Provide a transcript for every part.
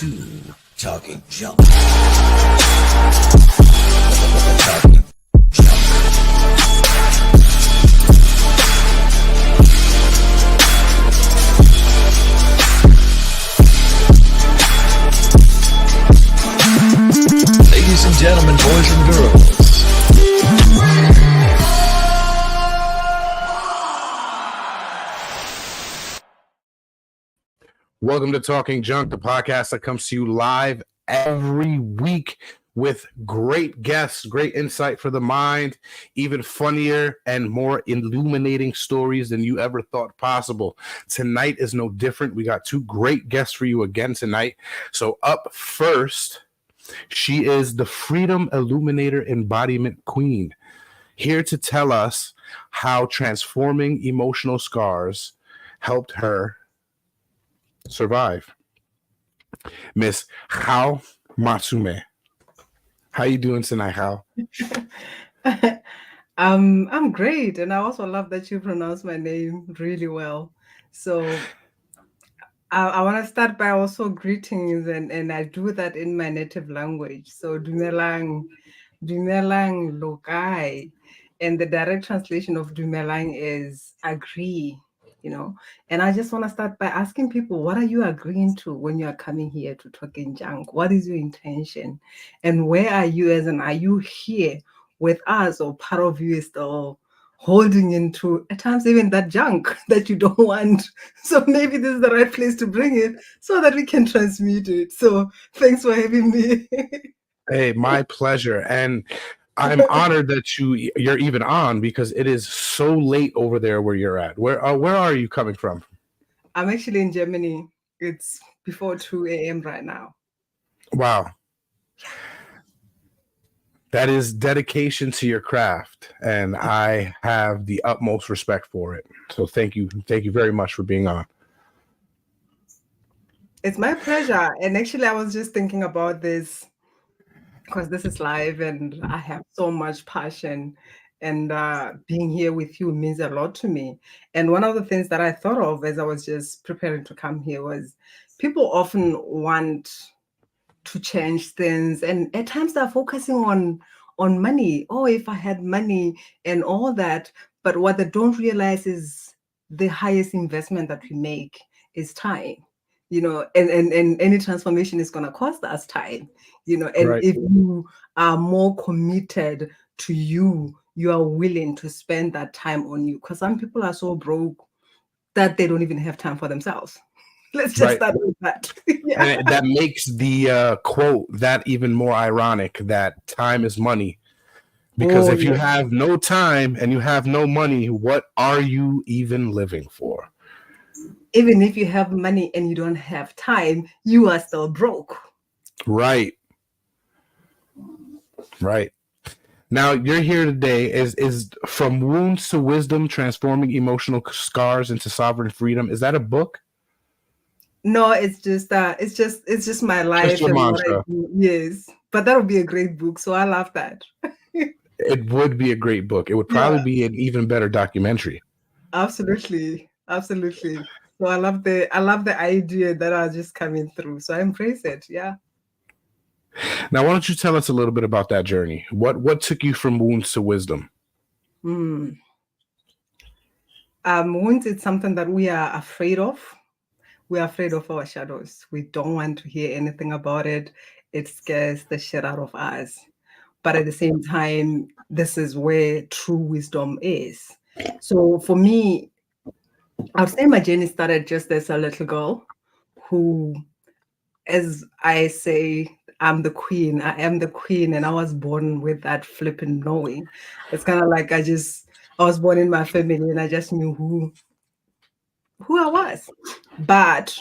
to Talking Junk. Talking Junk. Ladies and gentlemen, boys and girls. Welcome to Talking Junk, the podcast that comes to you live every week with great guests, great insight for the mind, even funnier and more illuminating stories than you ever thought possible. Tonight is no different. We got two great guests for you again tonight. So up first, she is the Freedom Illuminator Embodiment Queen, here to tell us how transforming emotional scars helped her survive. Miss Hao Matsume. How you doing tonight, Hao? I'm great, and I also love that you pronounce my name really well. So I want to start by also greetings, and I do that in my native language. So dumelang lokai, and the direct translation of dumelang is agree. And I just want to start by asking people, what are you agreeing to when you are coming here to Talking Junk? What is your intention? And where are you are you here with us, or part of you is still holding into, at times, even that junk that you don't want? So maybe this is the right place to bring it so that we can transmute it. So thanks for having me. Hey, my pleasure. And I'm honored that you're even on, because it is so late over there where you're at. Where are you coming from? I'm actually in Germany. It's before 2 a.m. right now. Wow. That is dedication to your craft, and I have the utmost respect for it. So thank you. Thank you very much for being on. It's my pleasure. And actually, I was just thinking about this because this is live and I have so much passion, and being here with you means a lot to me. And one of the things that I thought of as I was just preparing to come here was people often want to change things, and at times they're focusing on money. Oh, if I had money and all that. But what they don't realize is the highest investment that we make is time. And any transformation is going to cost us time. And Right. if you are more committed to you are willing to spend that time on you, because some people are so broke that they don't even have time for themselves. Let's just start with that. Yeah. And that makes the quote that even more ironic, that time is money. Because if you have no time and you have no money, what are you even living for? Even if you have money and you don't have time, you are still broke. Right. Right. Now, you're here today is From Wounds to Wisdom, Transforming Emotional Scars into Sovereign Freedom. Is that a book? No, it's just my life. Just your mantra. Yes, but that would be a great book. So I love that. It would be a great book. It would probably be an even better documentary. Absolutely. So I love the idea that are just coming through. So I embrace it. Yeah. Now, why don't you tell us a little bit about that journey? What took you from wounds to wisdom? Wounds is something that we are afraid of. We're afraid of our shadows. We don't want to hear anything about it. It scares the shit out of us. But at the same time, this is where true wisdom is. So for me, I would say my journey started just as a little girl who, as I say, I'm the queen. I am the queen, and I was born with that flipping knowing. It's kind of like I was born in my family, and I just knew who I was. But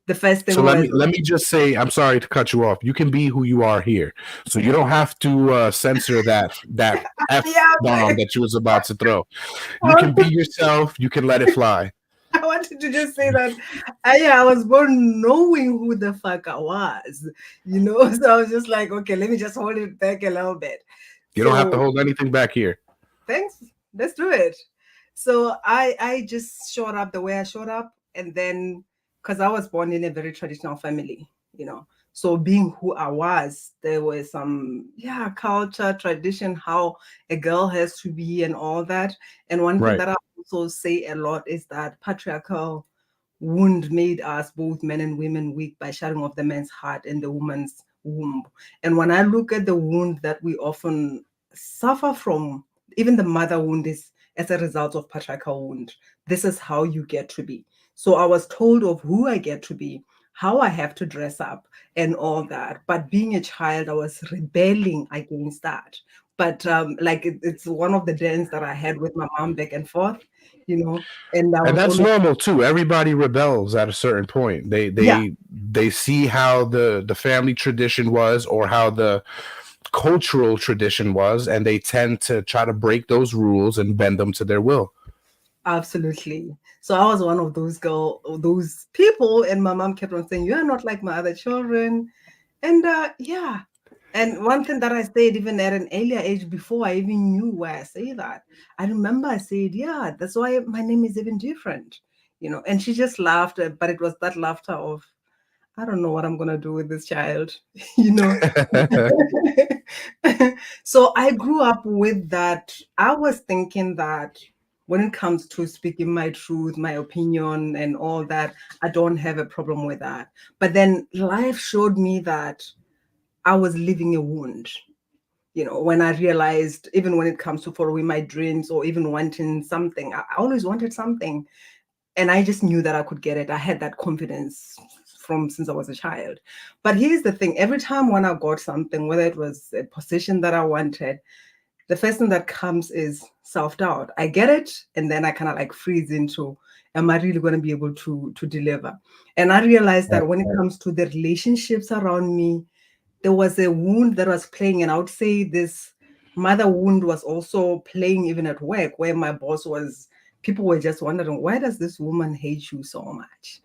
the first thing let me just say, I'm sorry to cut you off. You can be who you are here, so you don't have to censor that F-bomb that you was about to throw. You can be yourself. You can let it fly. I wanted to just say that I was born knowing who the fuck I was, So I was just like, okay, let me just hold it back a little bit. You don't have to hold anything back here. Thanks. Let's do it. So I just showed up the way I showed up, and then because I was born in a very traditional family, So being who I was, there was some culture, tradition, how a girl has to be and all that. And one thing Right. that I also say a lot is that patriarchal wound made us, both men and women, weak by shutting off the man's heart and the woman's womb. And when I look at the wound that we often suffer from, even the mother wound is as a result of patriarchal wound. This is how you get to be. So I was told of who I get to be, how I have to dress up and all that. But being a child, I was rebelling against that. But it's one of the dance that I had with my mom back and forth, and I And was that's always, normal too. Everybody rebels at a certain point. They see how the family tradition was or how the cultural tradition was, and they tend to try to break those rules and bend them to their will. absolutely. So I was one of those people, and my mom kept on saying, "You are not like my other children," and And one thing that I said, even at an earlier age, before I even knew why I say that, I remember I said, "Yeah, that's why my name is even different," And she just laughed, but it was that laughter of, I don't know what I'm gonna do with this child, you know. So I grew up with that. I was thinking that when it comes to speaking my truth, my opinion, and all that, I don't have a problem with that. But then life showed me that I was living a wound. When I realized, even when it comes to following my dreams or even wanting something, I always wanted something. And I just knew that I could get it. I had that confidence from since I was a child. But here's the thing, every time when I got something, whether it was a position that I wanted, the first thing that comes is self-doubt. I get it, and then I kind of like freeze into, am I really going to be able to deliver? And I realized that when it comes to the relationships around me, there was a wound that was playing, and I would say this mother wound was also playing even at work, where my boss was, people were just wondering, why does this woman hate you so much?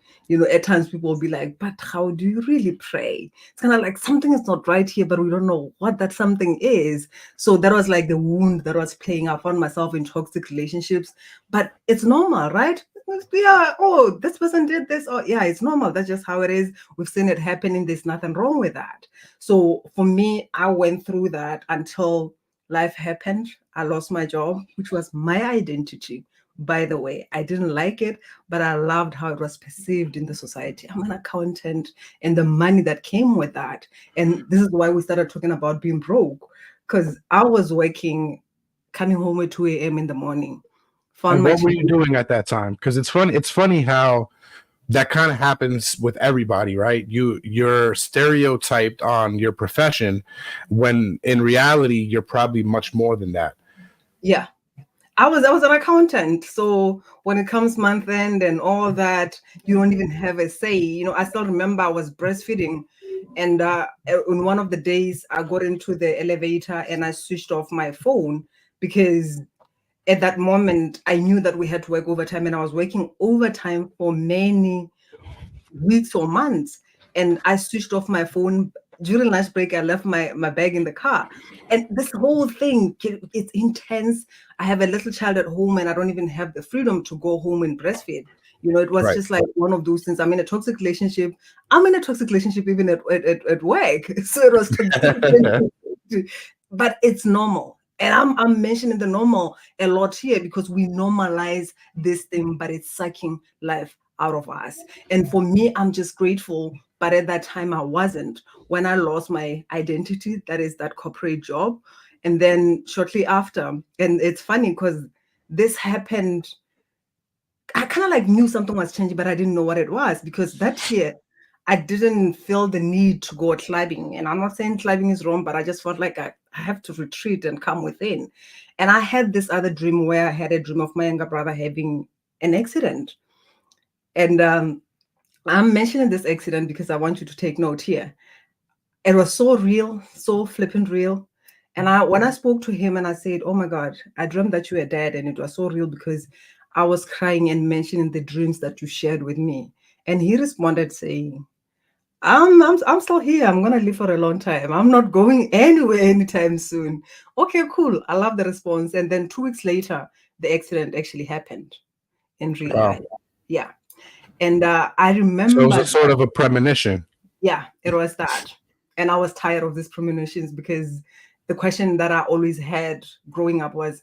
At times people will be like, but how do you really pray? It's kind of like something is not right here, but we don't know what that something is. So that was like the wound that was playing. I found myself in toxic relationships, but it's normal, right? Yeah, oh, this person did this. Oh, yeah, it's normal. That's just how it is. We've seen it happening. There's nothing wrong with that. So for me, I went through that until life happened. I lost my job, which was my identity. By the way, I didn't like it, but I loved how it was perceived in the society. I'm an accountant, and the money that came with that. And this is why we started talking about being broke, because I was working, coming home at 2 a.m. in the morning. And what were you doing at that time? Because it's funny how that kind of happens with everybody, right? You're stereotyped on your profession when in reality you're probably much more than that. Yeah. I was an accountant. So when it comes month end and all that, you don't even have a say. I still remember I was breastfeeding, and on one of the days I got into the elevator and I switched off my phone because at that moment I knew that we had to work overtime, and I was working overtime for many weeks or months. And I switched off my phone during lunch break. I left my bag in the car, and this whole thing, it's intense. I have a little child at home, and I don't even have the freedom to go home and breastfeed. It was Right. just like one of those things. I'm in a toxic relationship. I'm in a toxic relationship even at work. So it was toxic, but it's normal. And I'm mentioning the normal a lot here because we normalize this thing, but it's sucking life out of us. And for me, I'm just grateful. But at that time, I wasn't. When I lost my identity, that is that corporate job. And then shortly after, and it's funny because this happened, I kind of like knew something was changing, but I didn't know what it was, because that year I didn't feel the need to go clubbing. And I'm not saying clubbing is wrong, but I just felt like I have to retreat and come within. And I had this other dream where I had a dream of my younger brother having an accident. And I'm mentioning this accident because I want you to take note here. It was so real, so flippant real. And when I spoke to him and I said, "Oh my God, I dreamt that you were dead," and it was so real because I was crying and mentioning the dreams that you shared with me. And he responded saying, I'm still here. I'm gonna live for a long time. I'm not going anywhere anytime soon. Okay, cool. I love the response. And then 2 weeks later, the accident actually happened in real Wow. life. Yeah. And I So it was remember, a sort of a premonition. Yeah, it was that. And I was tired of these premonitions because the question that I always had growing up was,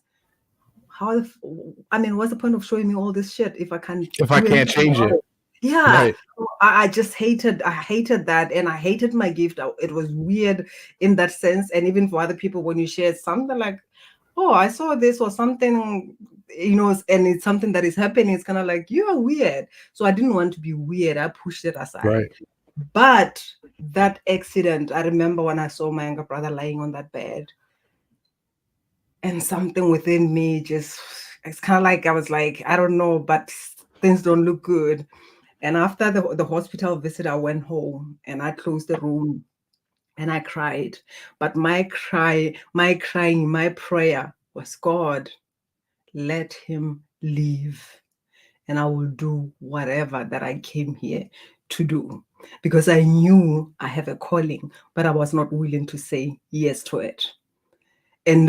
what's the point of showing me all this shit if I can't If I do can't anything change about it. it? Yeah. Right. So I just hated that, and I hated my gift. It was weird in that sense. And even for other people, when you share something like, oh, I saw this or something, and it's something that is happening, it's kind of like, you are weird. So I didn't want to be weird. I pushed it aside. Right. But that accident, I remember when I saw my younger brother lying on that bed, and something within me it's kind of like, I was like, I don't know, but things don't look good. And after the hospital visit, I went home and I closed the room and I cried. But my crying, my prayer was, God, let him leave, and I will do whatever that I came here to do. Because I knew I have a calling, but I was not willing to say yes to it. And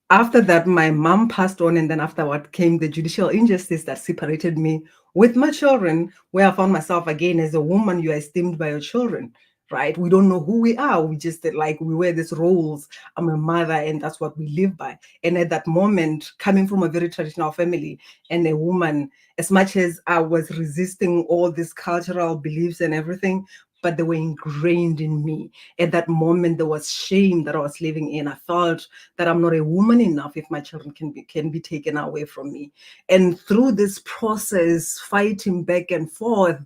after that, my mom passed on, and then afterward came the judicial injustice that separated me with my children, where I found myself again as a woman. You are esteemed by your children, right? We don't know who we are. We just we wear these roles. I'm a mother, and that's what we live by. And at that moment, coming from a very traditional family and a woman, as much as I was resisting all these cultural beliefs and everything, but they were ingrained in me. At that moment, there was shame that I was living in. I felt that I'm not a woman enough if my children can be taken away from me. And through this process, fighting back and forth,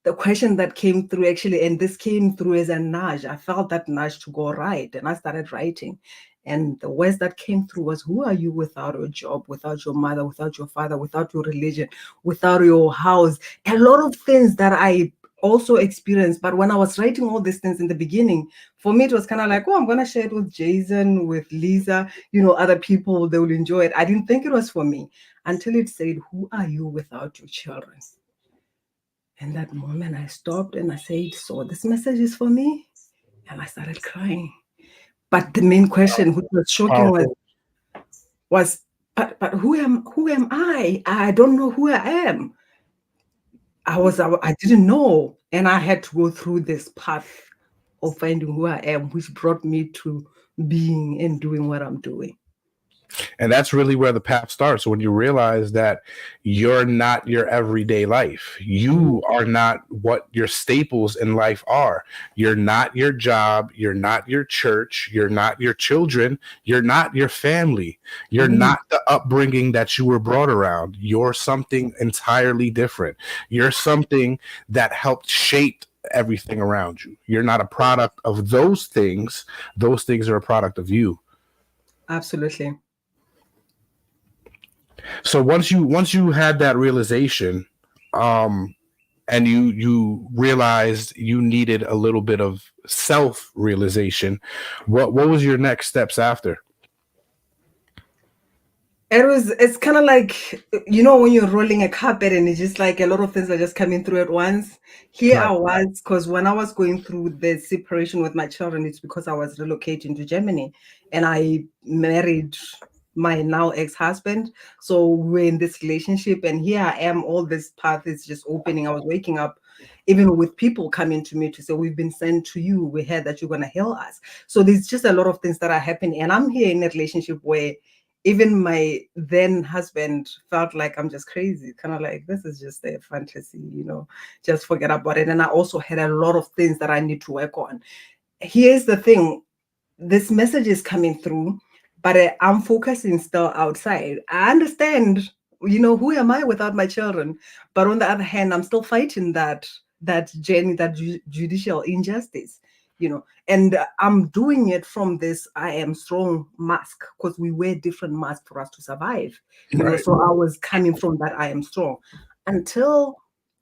the question that came through actually, and this came through as a nudge. I felt that nudge to go write, and I started writing. And the words that came through was, who are you without your job, without your mother, without your father, without your religion, without your house? A lot of things that I also experienced. But when I was writing all these things in the beginning, for me, it was kind of like, oh, I'm going to share it with Jason, with Lisa, other people, they will enjoy it. I didn't think it was for me until it said, who are you without your children? And that moment I stopped and I said, so this message is for me? And I started crying. But the main question, which was shocking, was but who am I? I don't know who I am. I didn't know. And I had to go through this path of finding who I am, which brought me to being and doing what I'm doing. And that's really where the path starts, when you realize that you're not your everyday life. You are not what your staples in life are. You're not your job. You're not your church. You're not your children. You're not your family. You're not the upbringing that you were brought around. You're something entirely different. You're something that helped shape everything around you. You're not a product of those things. Those things are a product of you. Absolutely. So once you had that realization, and you realized you needed a little bit of self-realization, what was your next steps after? It's kind of like, when you're rolling a carpet and it's just like a lot of things are just coming through at once. Here I was, because when I was going through the separation with my children, it's because I was relocating to Germany and I married my now ex-husband. So we're in this relationship, and here I am, all this path is just opening. I was waking up even with people coming to me to say, we've been sent to you, we heard that you're going to heal us. So there's just a lot of things that are happening, and I'm here in a relationship where even my then husband felt like I'm just crazy, kind of like, this is just a fantasy, just forget about it. And I also had a lot of things that I need to work on. Here's the thing, this message is coming through, but I'm focusing still outside. I understand, who am I without my children? But on the other hand, I'm still fighting that journey, that judicial injustice, and I'm doing it from this I am strong mask, because we wear different masks for us to survive. So I was coming from that I am strong, until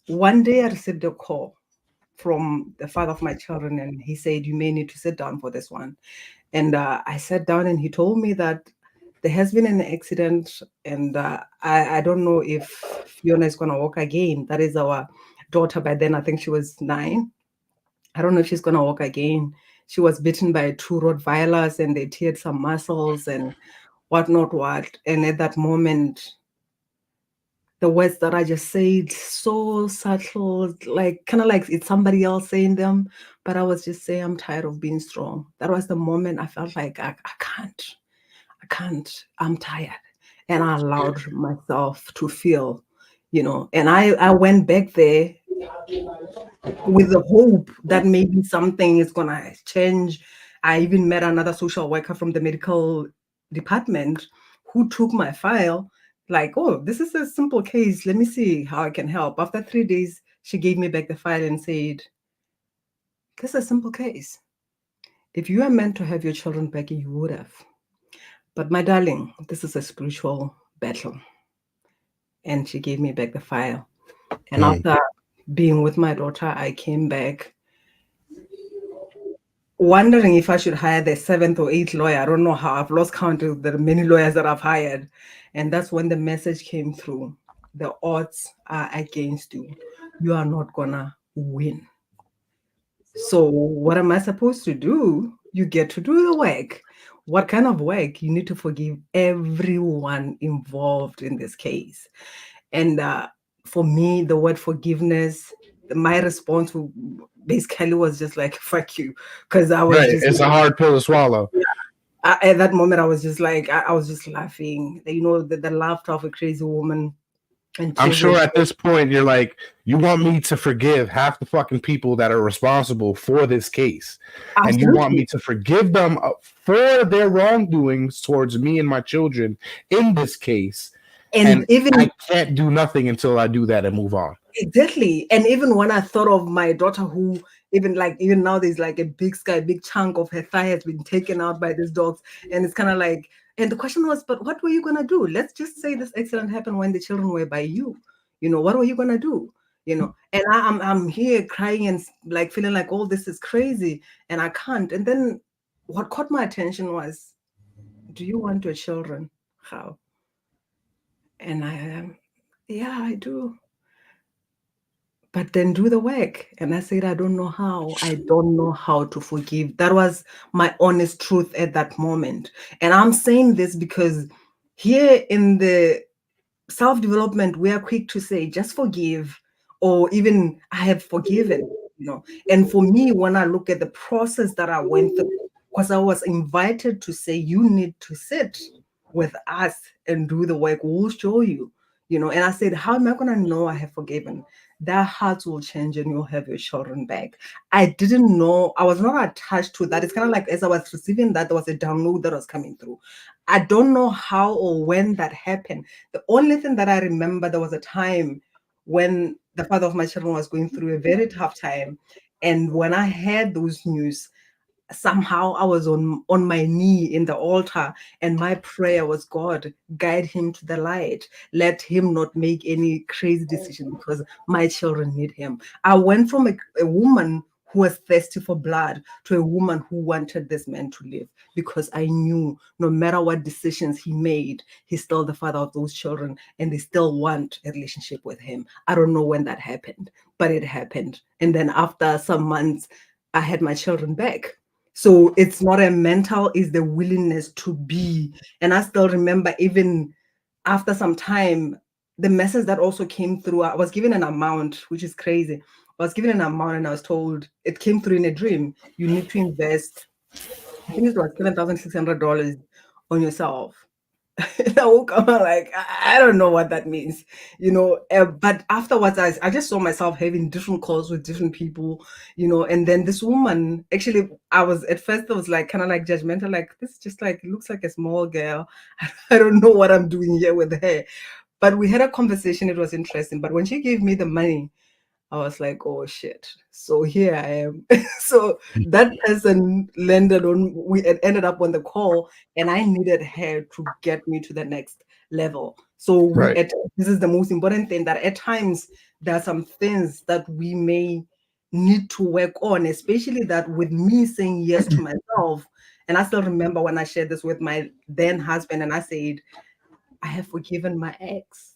one day I received a call from the father of my children, and he said, you may need to sit down for this one. And I sat down, and he told me that there has been an accident, and I don't know if Fiona is going to walk again. That is our daughter. By then, I think she was 9. I don't know if she's going to walk again. She was bitten by 2 Rottweilers, and they teared some muscles and whatnot. And at that moment, The words that I just said, so subtle, like kind of like it's somebody else saying them, but I was just saying, I'm tired of being strong. That was the moment I felt like I can't, I'm tired. And I allowed myself to feel, and I went back there with the hope that maybe something is gonna change. I even met another social worker from the medical department who took my file, like, oh, this is a simple case. Let me see how I can help. After 3 days, she gave me back the file and said, this is a simple case. If you are meant to have your children back, you would have. But my darling, this is a spiritual battle. And she gave me back the file. And after being with my daughter, I came back wondering if I should hire the seventh or eighth lawyer. I don't know how. I've lost count of the many lawyers that I've hired. And that's when the message came through. The odds are against you. You are not gonna win. So what am I supposed to do? You get to do the work. What kind of work? You need to forgive everyone involved in this case. And for me, the word forgiveness, my response basically was just like, fuck you. Because I was It's a hard pill to swallow. at that moment, I was just like, I was just laughing. The laughter of a crazy woman. And I'm sure at this point you're like, you want me to forgive half the fucking people that are responsible for this case. Absolutely. And you want me to forgive them for their wrongdoings towards me and my children in this case. And even I can't do nothing until I do that and move on. Exactly. And even when I thought of my daughter, who even now there's like a big chunk of her thigh has been taken out by these dogs. And it's kind of like, and the question was, but what were you going to do? Let's just say this accident happened when the children were by you. What were you going to do? And I'm here crying and like feeling like, oh, this is crazy and I can't. And then what caught my attention was, do you want your children? How? And yeah, I do. But then do the work. And I said, I don't know how. I don't know how to forgive. That was my honest truth at that moment. And I'm saying this because here in the self-development, we are quick to say, just forgive, or even I have forgiven, And for me, when I look at the process that I went through, because I was invited to say, you need to sit with us and do the work. We'll show you, And I said, how am I going to know I have forgiven? Their hearts will change and you'll have your children back. I didn't know. I was not attached to that. It's kind of like as I was receiving that, there was a download that was coming through. I don't know how or when that happened. The only thing that I remember, there was a time when the father of my children was going through a very tough time. And when I heard those news, somehow I was on my knee in the altar, and my prayer was, God, guide him to the light. Let him not make any crazy decision because my children need him. I went from a woman who was thirsty for blood to a woman who wanted this man to live, because I knew no matter what decisions he made, he's still the father of those children and they still want a relationship with him. I don't know when that happened, but it happened. And then after some months, I had my children back. So it's not a mental, it's the willingness to be. And I still remember, even after some time, the message that also came through, I was given an amount, which is crazy. I was given an amount and I was told, it came through in a dream, you need to invest, I think it was $7,600 on yourself. And I woke up like, I don't know what that means, but afterwards I just saw myself having different calls with different people, and then this woman, actually, I was like kind of like judgmental, like, this just like looks like a small girl. I don't know what I'm doing here with her. But we had a conversation, it was interesting. But when she gave me the money, I was like, oh shit. So here I am. So that person we ended up on the call, and I needed her to get me to the next level. So this is the most important thing, that at times there are some things that we may need to work on, especially that with me saying yes to myself. And I still remember when I shared this with my then husband, and I said, I have forgiven my ex.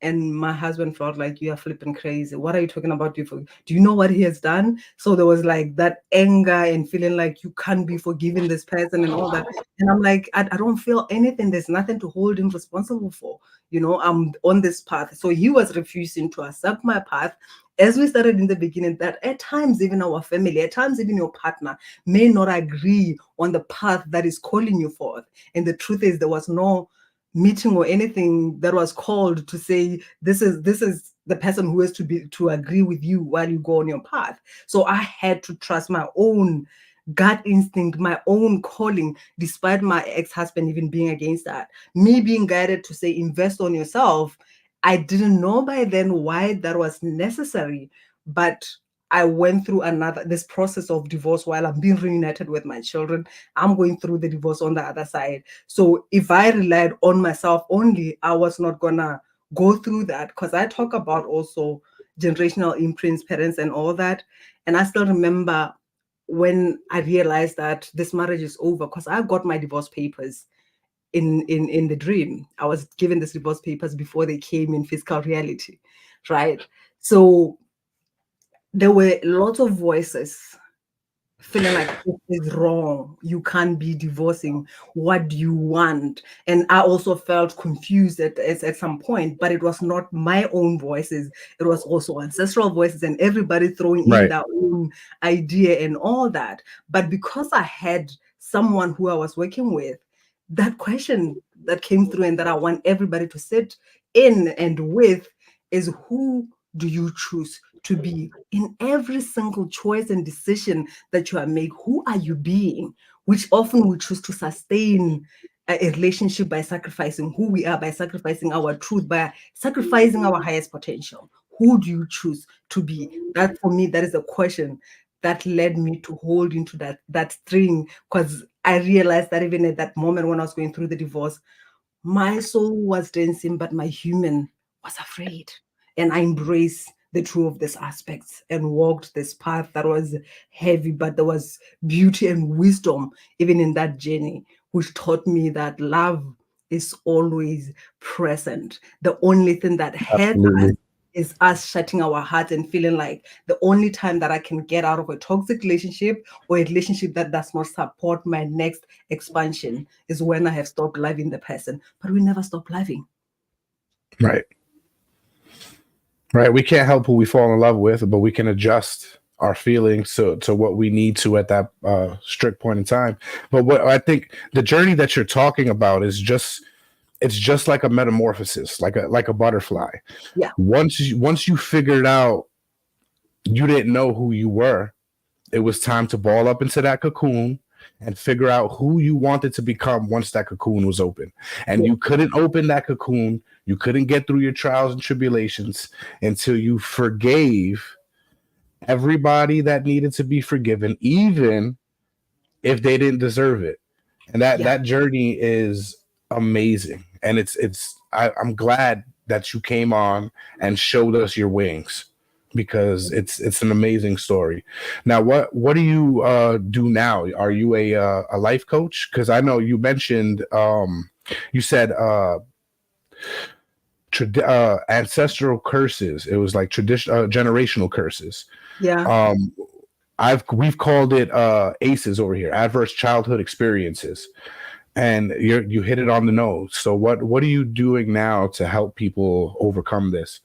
And my husband felt like, you are flipping crazy. What are you talking about? Do you know what he has done? So there was like that anger and feeling like you can't be forgiving this person and all that. And I'm like, I don't feel anything. There's nothing to hold him responsible for. I'm on this path. So he was refusing to accept my path. As we started in the beginning, that at times, even our family, at times, even your partner may not agree on the path that is calling you forth. And the truth is, there was no meeting or anything that was called to say this is the person who has to agree with you while you go on your path. So I had to trust my own gut instinct, my own calling, despite my ex-husband even being against that. Me being guided to say invest on yourself. I didn't know by then why that was necessary, but I went through this process of divorce while I'm being reunited with my children. I'm going through the divorce on the other side. So if I relied on myself only, I was not gonna go through that, because I talk about also generational imprints, parents, and all that. And I still remember when I realized that this marriage is over, because I got my divorce papers in the dream. I was given these divorce papers before they came in physical reality, right? So there were lots of voices feeling like this is wrong. You can't be divorcing. What do you want? And I also felt confused at some point, but it was not my own voices. It was also ancestral voices and everybody throwing in their own idea and all that. But because I had someone who I was working with, that question that came through and that I want everybody to sit in and with is, who do you choose to be in every single choice and decision that you are making? Who are you being? Which often we choose to sustain a relationship by sacrificing who we are, by sacrificing our truth, by sacrificing our highest potential. Who do you choose to be? That, for me, that is a question that led me to hold into that string, because I realized that even at that moment when I was going through the divorce, my soul was dancing, but my human was afraid. And I embraced the truth of these aspects and walked this path that was heavy, but there was beauty and wisdom even in that journey, which taught me that love is always present. The only thing that hurts us is us shutting our hearts and feeling like the only time that I can get out of a toxic relationship or a relationship that does not support my next expansion is when I have stopped loving the person. But we never stop loving. Right. We can't help who we fall in love with, but we can adjust our feelings to what we need to at that strict point in time. But what I think the journey that you're talking about is it's just like a metamorphosis, like a butterfly. Yeah. Once you figured out you didn't know who you were, it was time to ball up into that cocoon and figure out who you wanted to become once that cocoon was open. And you couldn't open that cocoon. You couldn't get through your trials and tribulations until you forgave everybody that needed to be forgiven, even if they didn't deserve it. And that journey is amazing. And I'm glad that you came on and showed us your wings, because it's an amazing story. Now, what do you do now? Are you a life coach? Because I know you mentioned you said ancestral curses. It was like generational curses. Yeah. We've called it ACEs over here, adverse childhood experiences, and you hit it on the nose. So what are you doing now to help people overcome this?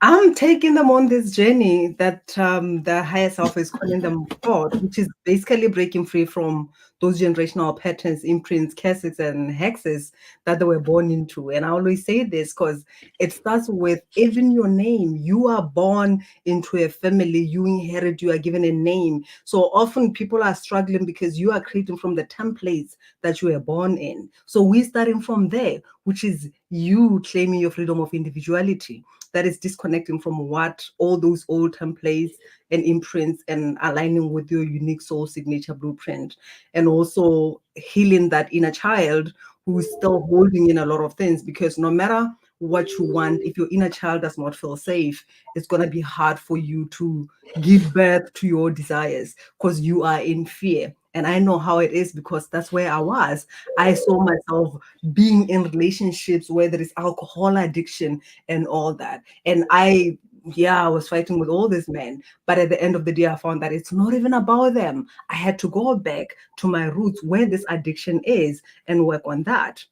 I'm taking them on this journey that the higher self is calling them forth, which is basically breaking free from those generational patterns, imprints, curses, and hexes that they were born into. And I always say this because it starts with even your name. You are born into a family, you inherit, you are given a name. So often people are struggling because you are creating from the templates that you were born in. So we're starting from there, which is you claiming your freedom of individuality. That is disconnecting from what all those old templates and imprints and aligning with your unique soul signature blueprint, and also healing that inner child who is still holding in a lot of things, because no matter what you want, if your inner child does not feel safe, it's going to be hard for you to give birth to your desires because you are in fear. And I know how it is because that's where I was. I saw myself being in relationships where there is alcohol addiction and all that. And I was fighting with all these men. But at the end of the day, I found that it's not even about them. I had to go back to my roots where this addiction is and work on that.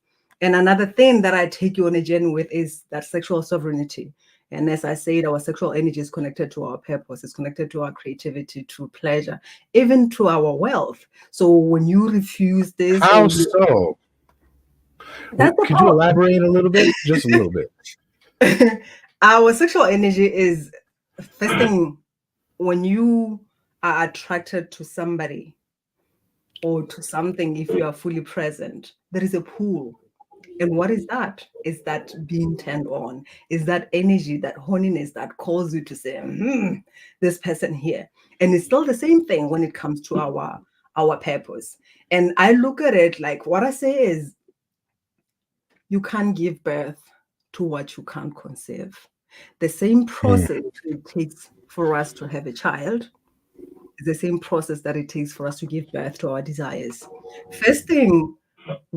And another thing that I take you on a journey with is that sexual sovereignty. And as I said, our sexual energy is connected to our purpose, it's connected to our creativity, to pleasure, even to our wealth. So when you refuse this, How so? Could you elaborate a little bit? Just a little bit. Our sexual energy is, first thing, when you are attracted to somebody or to something, if you are fully present, there is a pull. And what is that? Is that being turned on? Is that energy, that horniness that calls you to say, this person here? And it's still the same thing when it comes to our purpose. And I look at it like what I say is, you can't give birth to what you can't conceive. The same process it takes for us to have a child is the same process that it takes for us to give birth to our desires. First thing,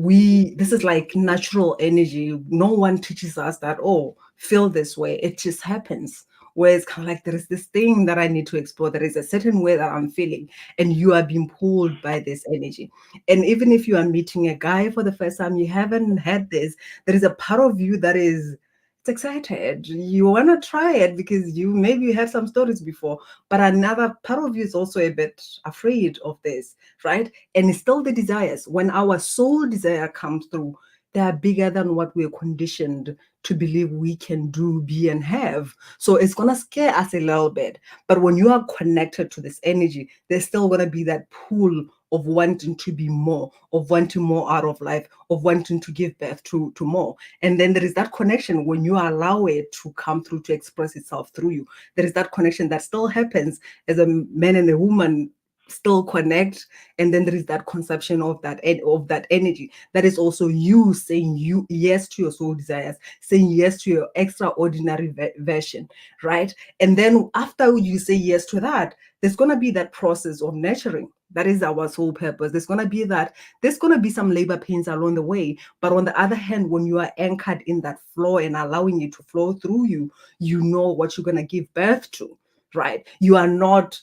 this is like natural energy. No one teaches us that, oh, feel this way. It just happens. Where it's kind of like there is this thing that I need to explore. There is a certain way that I'm feeling, and you are being pulled by this energy. And even if you are meeting a guy for the first time, you haven't had this, there is a part of you that is excited. You want to try it because you had some stories before, but another part of you is also a bit afraid of this, right? And it's still the desires. When our soul desire comes through, they are bigger than what we're conditioned to believe we can do, be, and have. So it's going to scare us a little bit. But when you are connected to this energy, there's still going to be that pull of wanting to be more, of wanting more out of life, of wanting to give birth to more. And then there is that connection when you allow it to come through, to express itself through you. There is that connection that still happens as a man and a woman still connect, and then there is that conception of that energy that is also you saying yes to your soul desires, saying yes to your extraordinary version, right? And then after you say yes to that, there's going to be that process of nurturing. That is our soul purpose. There's going to be some labor pains along the way, but on the other hand, when you are anchored in that flow and allowing it to flow through you, you know what you're going to give birth to, right? You are not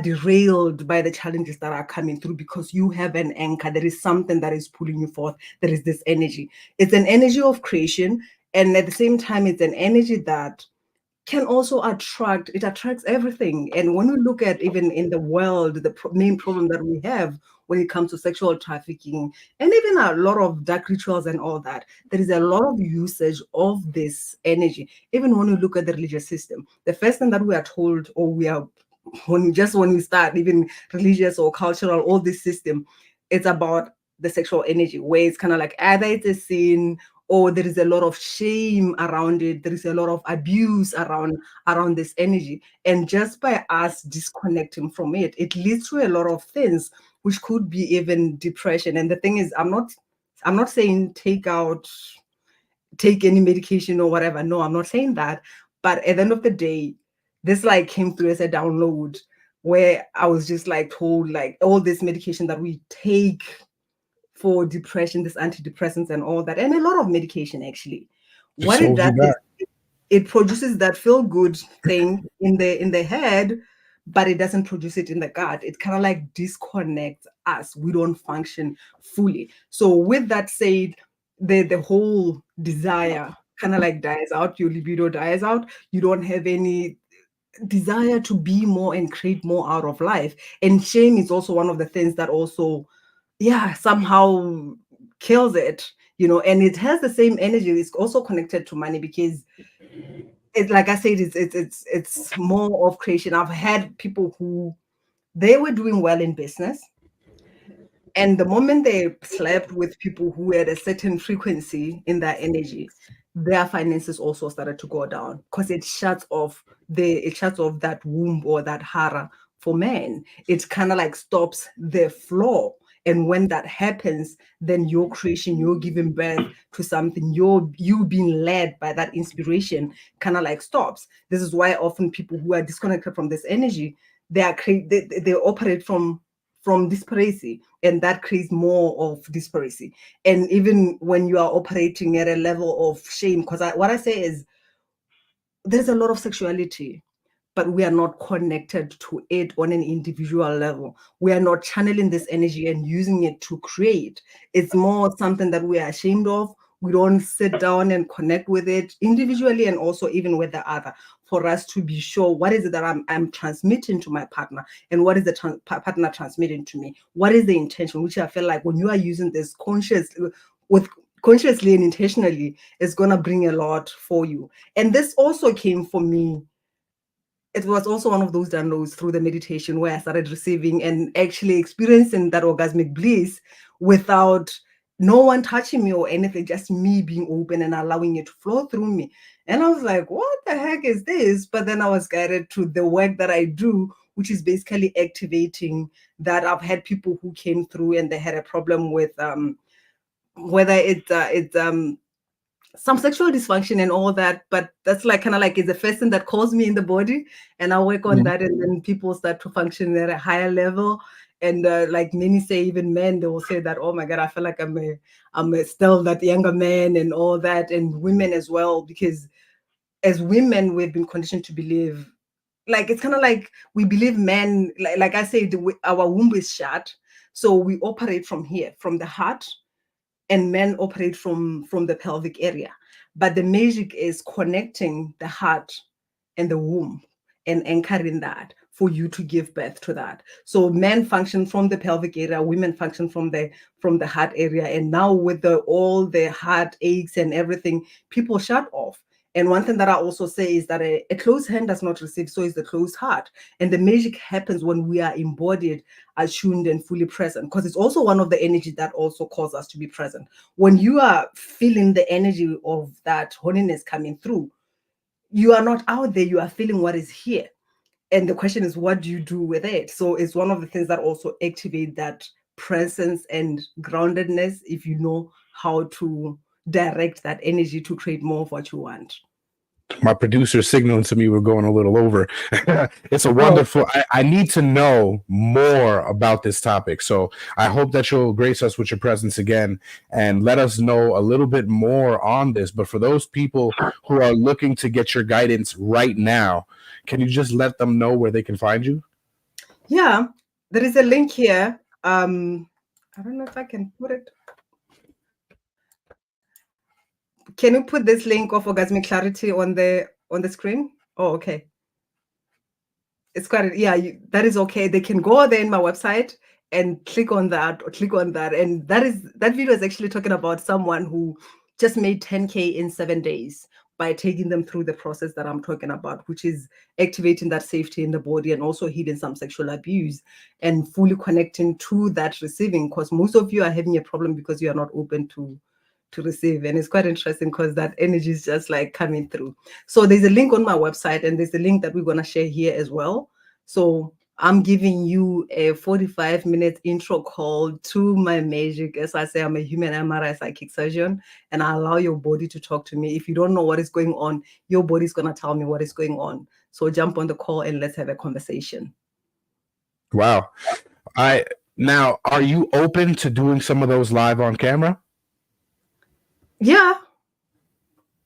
derailed by the challenges that are coming through because you have an anchor. There is something that is pulling you forth. There is this energy. It's an energy of creation, and at the same time, it's an energy that can also attract. It attracts everything. And when we look at even in the world, the main problem that we have when it comes to sexual trafficking and even a lot of dark rituals and all that, there is a lot of usage of this energy. Even when we look at the religious system, the first thing that we are told, or we are when we start even religious or cultural, all this system, it's about the sexual energy, where it's kind of like either it's a sin or there is a lot of shame around it. There is a lot of abuse around this energy. And just by us disconnecting from it, it leads to a lot of things, which could be even depression. And the thing is, I'm not saying take any medication or whatever. No, I'm not saying that. But at the end of the day, this like came through as a download where I was just like told like all this medication that we take for depression, this antidepressants and all that, and a lot of medication actually. What it does is it produces that feel good thing in the head, but it doesn't produce it in the gut. It kind of like disconnects us. We don't function fully. So with that said, the whole desire kind of like dies out. Your libido dies out. You don't have any desire to be more and create more out of life. And shame is also one of the things that also somehow kills it, and it has the same energy. It's also connected to money because it's like I said, it's more of creation. I've had people who they were doing well in business, and the moment they slept with people who had a certain frequency in their energy, their finances also started to go down because it shuts off that womb or that hara for men. It kind of like stops the flow. And when that happens, then your creation, you're giving birth to something, you being led by that inspiration kind of like stops. This is why often people who are disconnected from this energy, they operate from disparity, and that creates more of disparity. And even when you are operating at a level of shame, because what I say is there's a lot of sexuality, but we are not connected to it on an individual level. We are not channeling this energy and using it to create. It's more something that we are ashamed of. We don't sit down and connect with it individually and also even with the other, for us to be sure what is it that I'm transmitting to my partner, and what is the partner transmitting to me. What is the intention? Which I feel like when you are using this consciously and intentionally, it's gonna bring a lot for you. And this also came for me. It was also one of those downloads through the meditation where I started receiving and actually experiencing that orgasmic bliss without no one touching me or anything, just me being open and allowing it to flow through me. And I was like, what the heck is this? But then I was guided to the work that I do, which is basically activating that. I've had people who came through and they had a problem with whether it's some sexual dysfunction and all that, but that's like kind of like it's the first thing that calls me in the body, and I work on that, and then people start to function at a higher level. And like many say, even men, they will say that, oh my God, I feel like I'm still that younger man and all that, and women as well, because as women we've been conditioned to believe, like it's kind of like we believe men, like I say, our womb is shut, so we operate from here, from the heart, and men operate from the pelvic area. But the magic is connecting the heart and the womb and anchoring that for you to give birth to that. So men function from the pelvic area, women function from the heart area. And now with all the heart aches and everything, people shut off. And one thing that I also say is that a closed hand does not receive, so is the closed heart. And the magic happens when we are embodied, attuned, and fully present, because it's also one of the energies that also causes us to be present. When you are feeling the energy of that holiness coming through, you are not out there, you are feeling what is here. And the question is, what do you do with it? So it's one of the things that also activate that presence and groundedness, if you know how to direct that energy to create more of what you want. My producer signaling to me we're going a little over. It's a wonderful, I need to know more about this topic. So I hope that you'll grace us with your presence again and let us know a little bit more on this. But for those people who are looking to get your guidance right now, can you just let them know where they can find you? Yeah, there is a link here. I don't know if I can put it. Can you put this link of Orgasmic Clarity on the screen? Oh, okay. It's quite, yeah, that is okay. They can go there in my website and click on that or click on that. And that video is actually talking about someone who just made 10K in 7 days by taking them through the process that I'm talking about, which is activating that safety in the body and also healing some sexual abuse and fully connecting to that receiving. Because most of you are having a problem because you are not open to receive. And it's quite interesting because that energy is just like coming through. So there's a link on my website, and there's a link that we're going to share here as well. So I'm giving you a 45-minute intro call to my magic. As I say, I'm a human MRI psychic surgeon, and I allow your body to talk to me. If you don't know what is going on, your body's going to tell me what is going on. So jump on the call and let's have a conversation. Wow. Now, are you open to doing some of those live on camera? Yeah.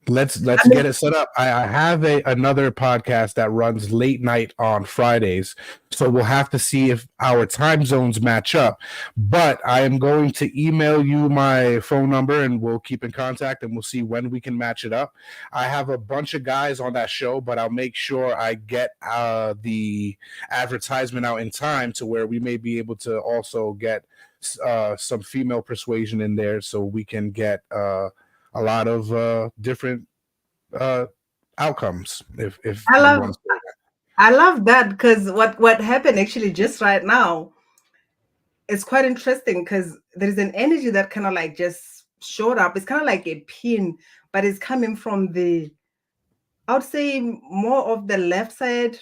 Let's get it set up. I have another podcast that runs late night on Fridays, so we'll have to see if our time zones match up. But I am going to email you my phone number, and we'll keep in contact, and we'll see when we can match it up. I have a bunch of guys on that show, but I'll make sure I get the advertisement out in time to where we may be able to also get some female persuasion in there, so we can get a lot of different outcomes. If I love that, because what happened actually just right now, it's quite interesting because there is an energy that kind of like just showed up. It's kind of like a pin, but it's coming from I would say more of the left side,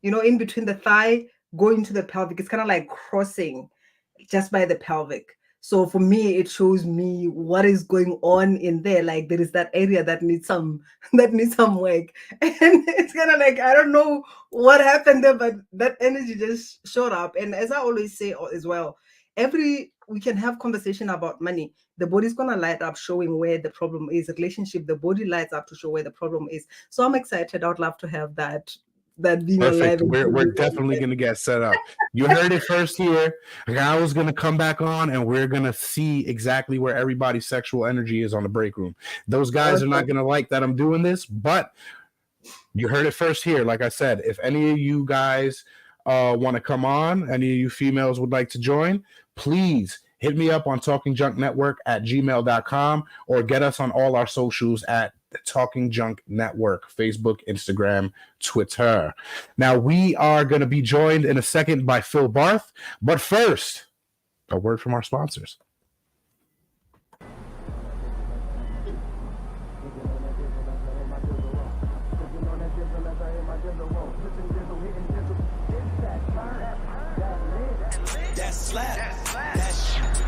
in between the thigh, going to the pelvic. It's kind of like crossing. just by the pelvic. So for me, it shows me what is going on in there. Like there is that area that needs some work, and it's kind of like I don't know what happened there, but that energy just showed up. And as I always say as well, we can have conversation about money. The body's gonna light up, showing where the problem is. Relationship, the body lights up to show where the problem is. So I'm excited. I'd love to have that being Perfect. alive. We're definitely going to get set up. You heard it first here. I was going to come back on and we're going to see exactly where everybody's sexual energy is on the break room. Those guys are not going to like that I'm doing this, but you heard it first here. Like I said, if any of you guys want to come on, any of you females would like to join, please hit me up on talkingjunknetwork@gmail.com or get us on all our socials at the Talking Junk Network, Facebook, Instagram, Twitter. Now, we are going to be joined in a second by Phil Barth, but first, a word from our sponsors. That slap.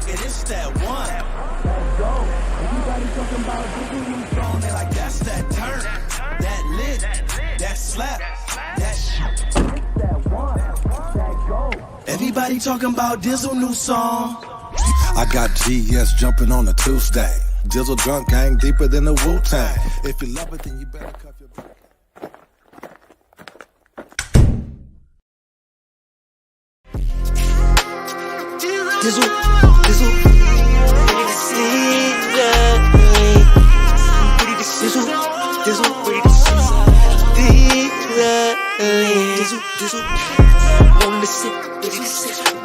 It is that one. Everybody talking about Dizzle song. They like that's that turn. That lit. That slap. That it's that one. That go. Everybody talking about Dizzle new song. I got GS jumping on a Tuesday. Dizzle drunk gang deeper than the Wu-Tang. If you love it, then you better cuff your back. Dizzle. Dizzle. On the sit,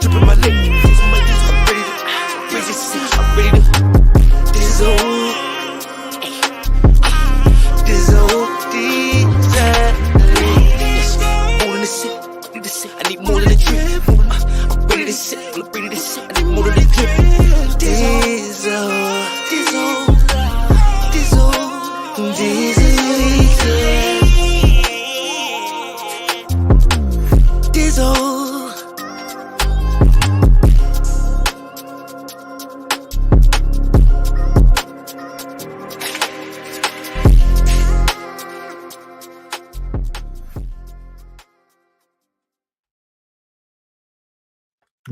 dripping my lip. I'm ready to sit. I'm ready to Dizzle. On the sit, I need more than a drip. I'm ready to sit. I need more than a drip. Dizzle.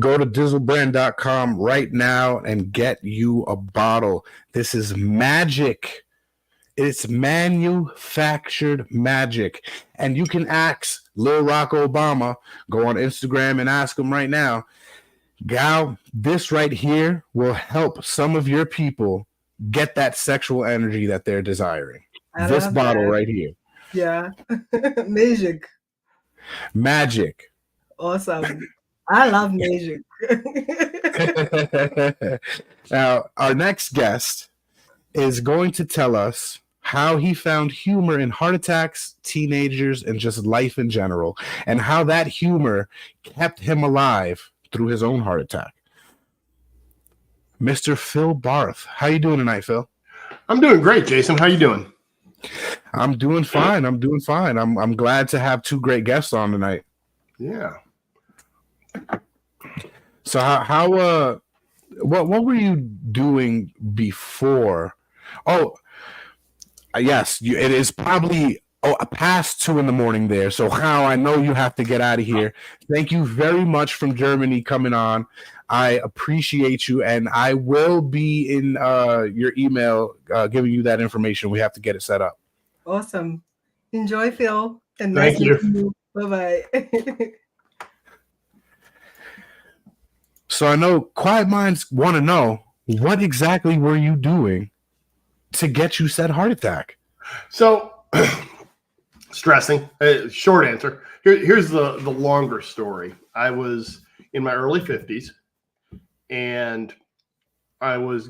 Go to dizzlebrand.com right now and get you a bottle. This is magic. It's manufactured magic. And you can ask Lil Rock Obama. Go on Instagram and ask him right now. Gal, this right here will help some of your people get that sexual energy that they're desiring. This bottle right here. Yeah. Magic. Awesome. I love magic. Now, our next guest is going to tell us how he found humor in heart attacks, teenagers, and just life in general, and how that humor kept him alive through his own heart attack. Mr. Phil Barth. How you doing tonight, Phil? I'm doing great, Jason. How you doing? I'm doing fine. I'm glad to have two great guests on tonight. Yeah. So what were you doing before? Oh, yes, it is probably past 2 a.m. there. So how I know you have to get out of here. Thank you very much from Germany coming on. I appreciate you, and I will be in your email giving you that information. We have to get it set up. Awesome. Enjoy, Phil. And thank you. Bye-bye. So I know quiet minds want to know, what exactly were you doing to get you said heart attack? So stressing. Short answer. Here's the longer story. I was in my early 50s, and I was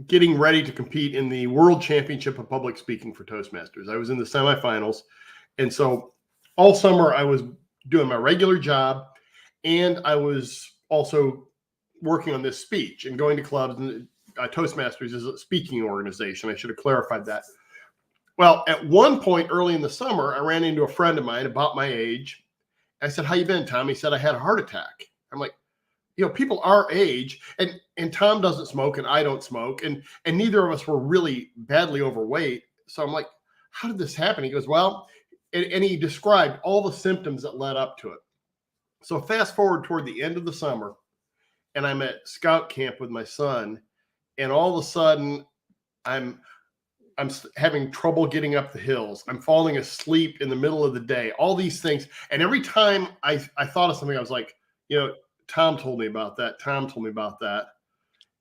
getting ready to compete in the World Championship of Public Speaking for Toastmasters. I was in the semifinals, and so all summer I was doing my regular job, and I was also working on this speech and going to clubs. And Toastmasters is a speaking organization. I should have clarified that. Well, at one point early in the summer, I ran into a friend of mine about my age. I said, "How you been, Tom?" He said, "I had a heart attack." I'm like, people our age, and Tom doesn't smoke and I don't smoke, and neither of us were really badly overweight. So I'm like, how did this happen? He goes, well, and he described all the symptoms that led up to it. So fast forward toward the end of the summer, and I'm at scout camp with my son, and all of a sudden I'm having trouble getting up the hills. I'm falling asleep in the middle of the day, all these things. And every time I thought of something, I was like, Tom told me about that. Tom told me about that.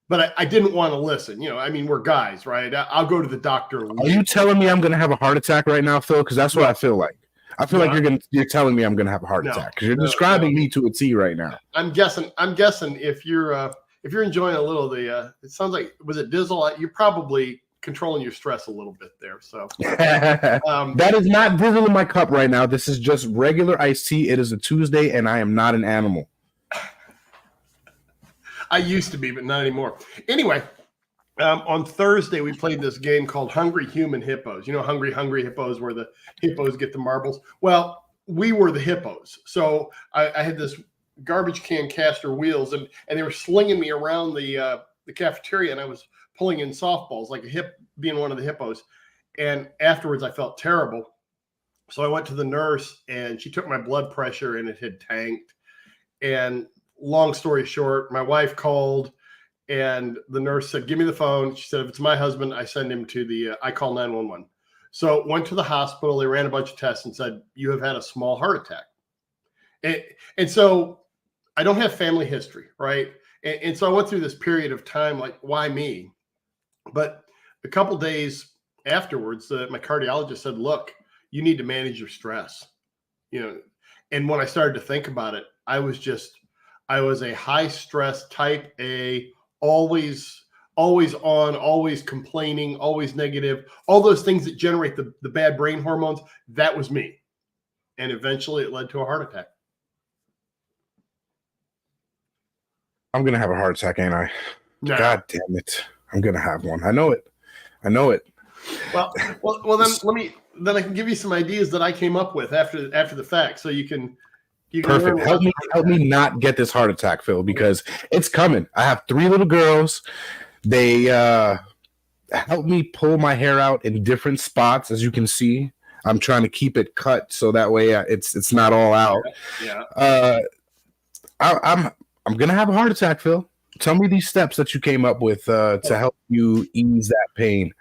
But I didn't want to listen. We're guys, right? I'll go to the doctor. Are you telling me I'm going to have a heart attack right now, Phil? Because that's what I feel like. I feel like you're telling me I'm going to have a heart attack because you're describing me to a T right now. I'm guessing if you're enjoying a little of the, it sounds like, was it Dizzle? You're probably controlling your stress a little bit there. So that is not Dizzle in my cup right now. This is just regular iced tea. It is a Tuesday, and I am not an animal. I used to be, but not anymore. Anyway, on Thursday, we played this game called Hungry Human Hippos. Hungry Hippos, where the hippos get the marbles. Well, we were the hippos. So I had this garbage can caster wheels, and they were slinging me around the cafeteria, and I was pulling in softballs like a hip, being one of the hippos. And afterwards, I felt terrible. So I went to the nurse, and she took my blood pressure, and it had tanked. And long story short, my wife called, and the nurse said, give me the phone. She said, if it's my husband, I send him to I call 911. So went to the hospital. They ran a bunch of tests and said, you have had a small heart attack. And so I don't have family history, right? And so I went through this period of time, like, why me? But a couple days afterwards, my cardiologist said, look, you need to manage your stress. And when I started to think about it, I was a high stress type A, always on, always complaining, always negative, all those things that generate the bad brain hormones. That was me. And eventually it led to a heart attack. I'm going to have a heart attack, ain't I? No. God damn it. I'm going to have one. I know it. Well, then I can give you some ideas that I came up with after the fact. So you can perfect. Help me not get this heart attack, Phil, because it's coming. I have 3 little girls. They help me pull my hair out in different spots, as you can see. I'm trying to keep it cut so that way it's not all out. Yeah. I'm gonna have a heart attack, Phil. Tell me these steps that you came up with to help you ease that pain.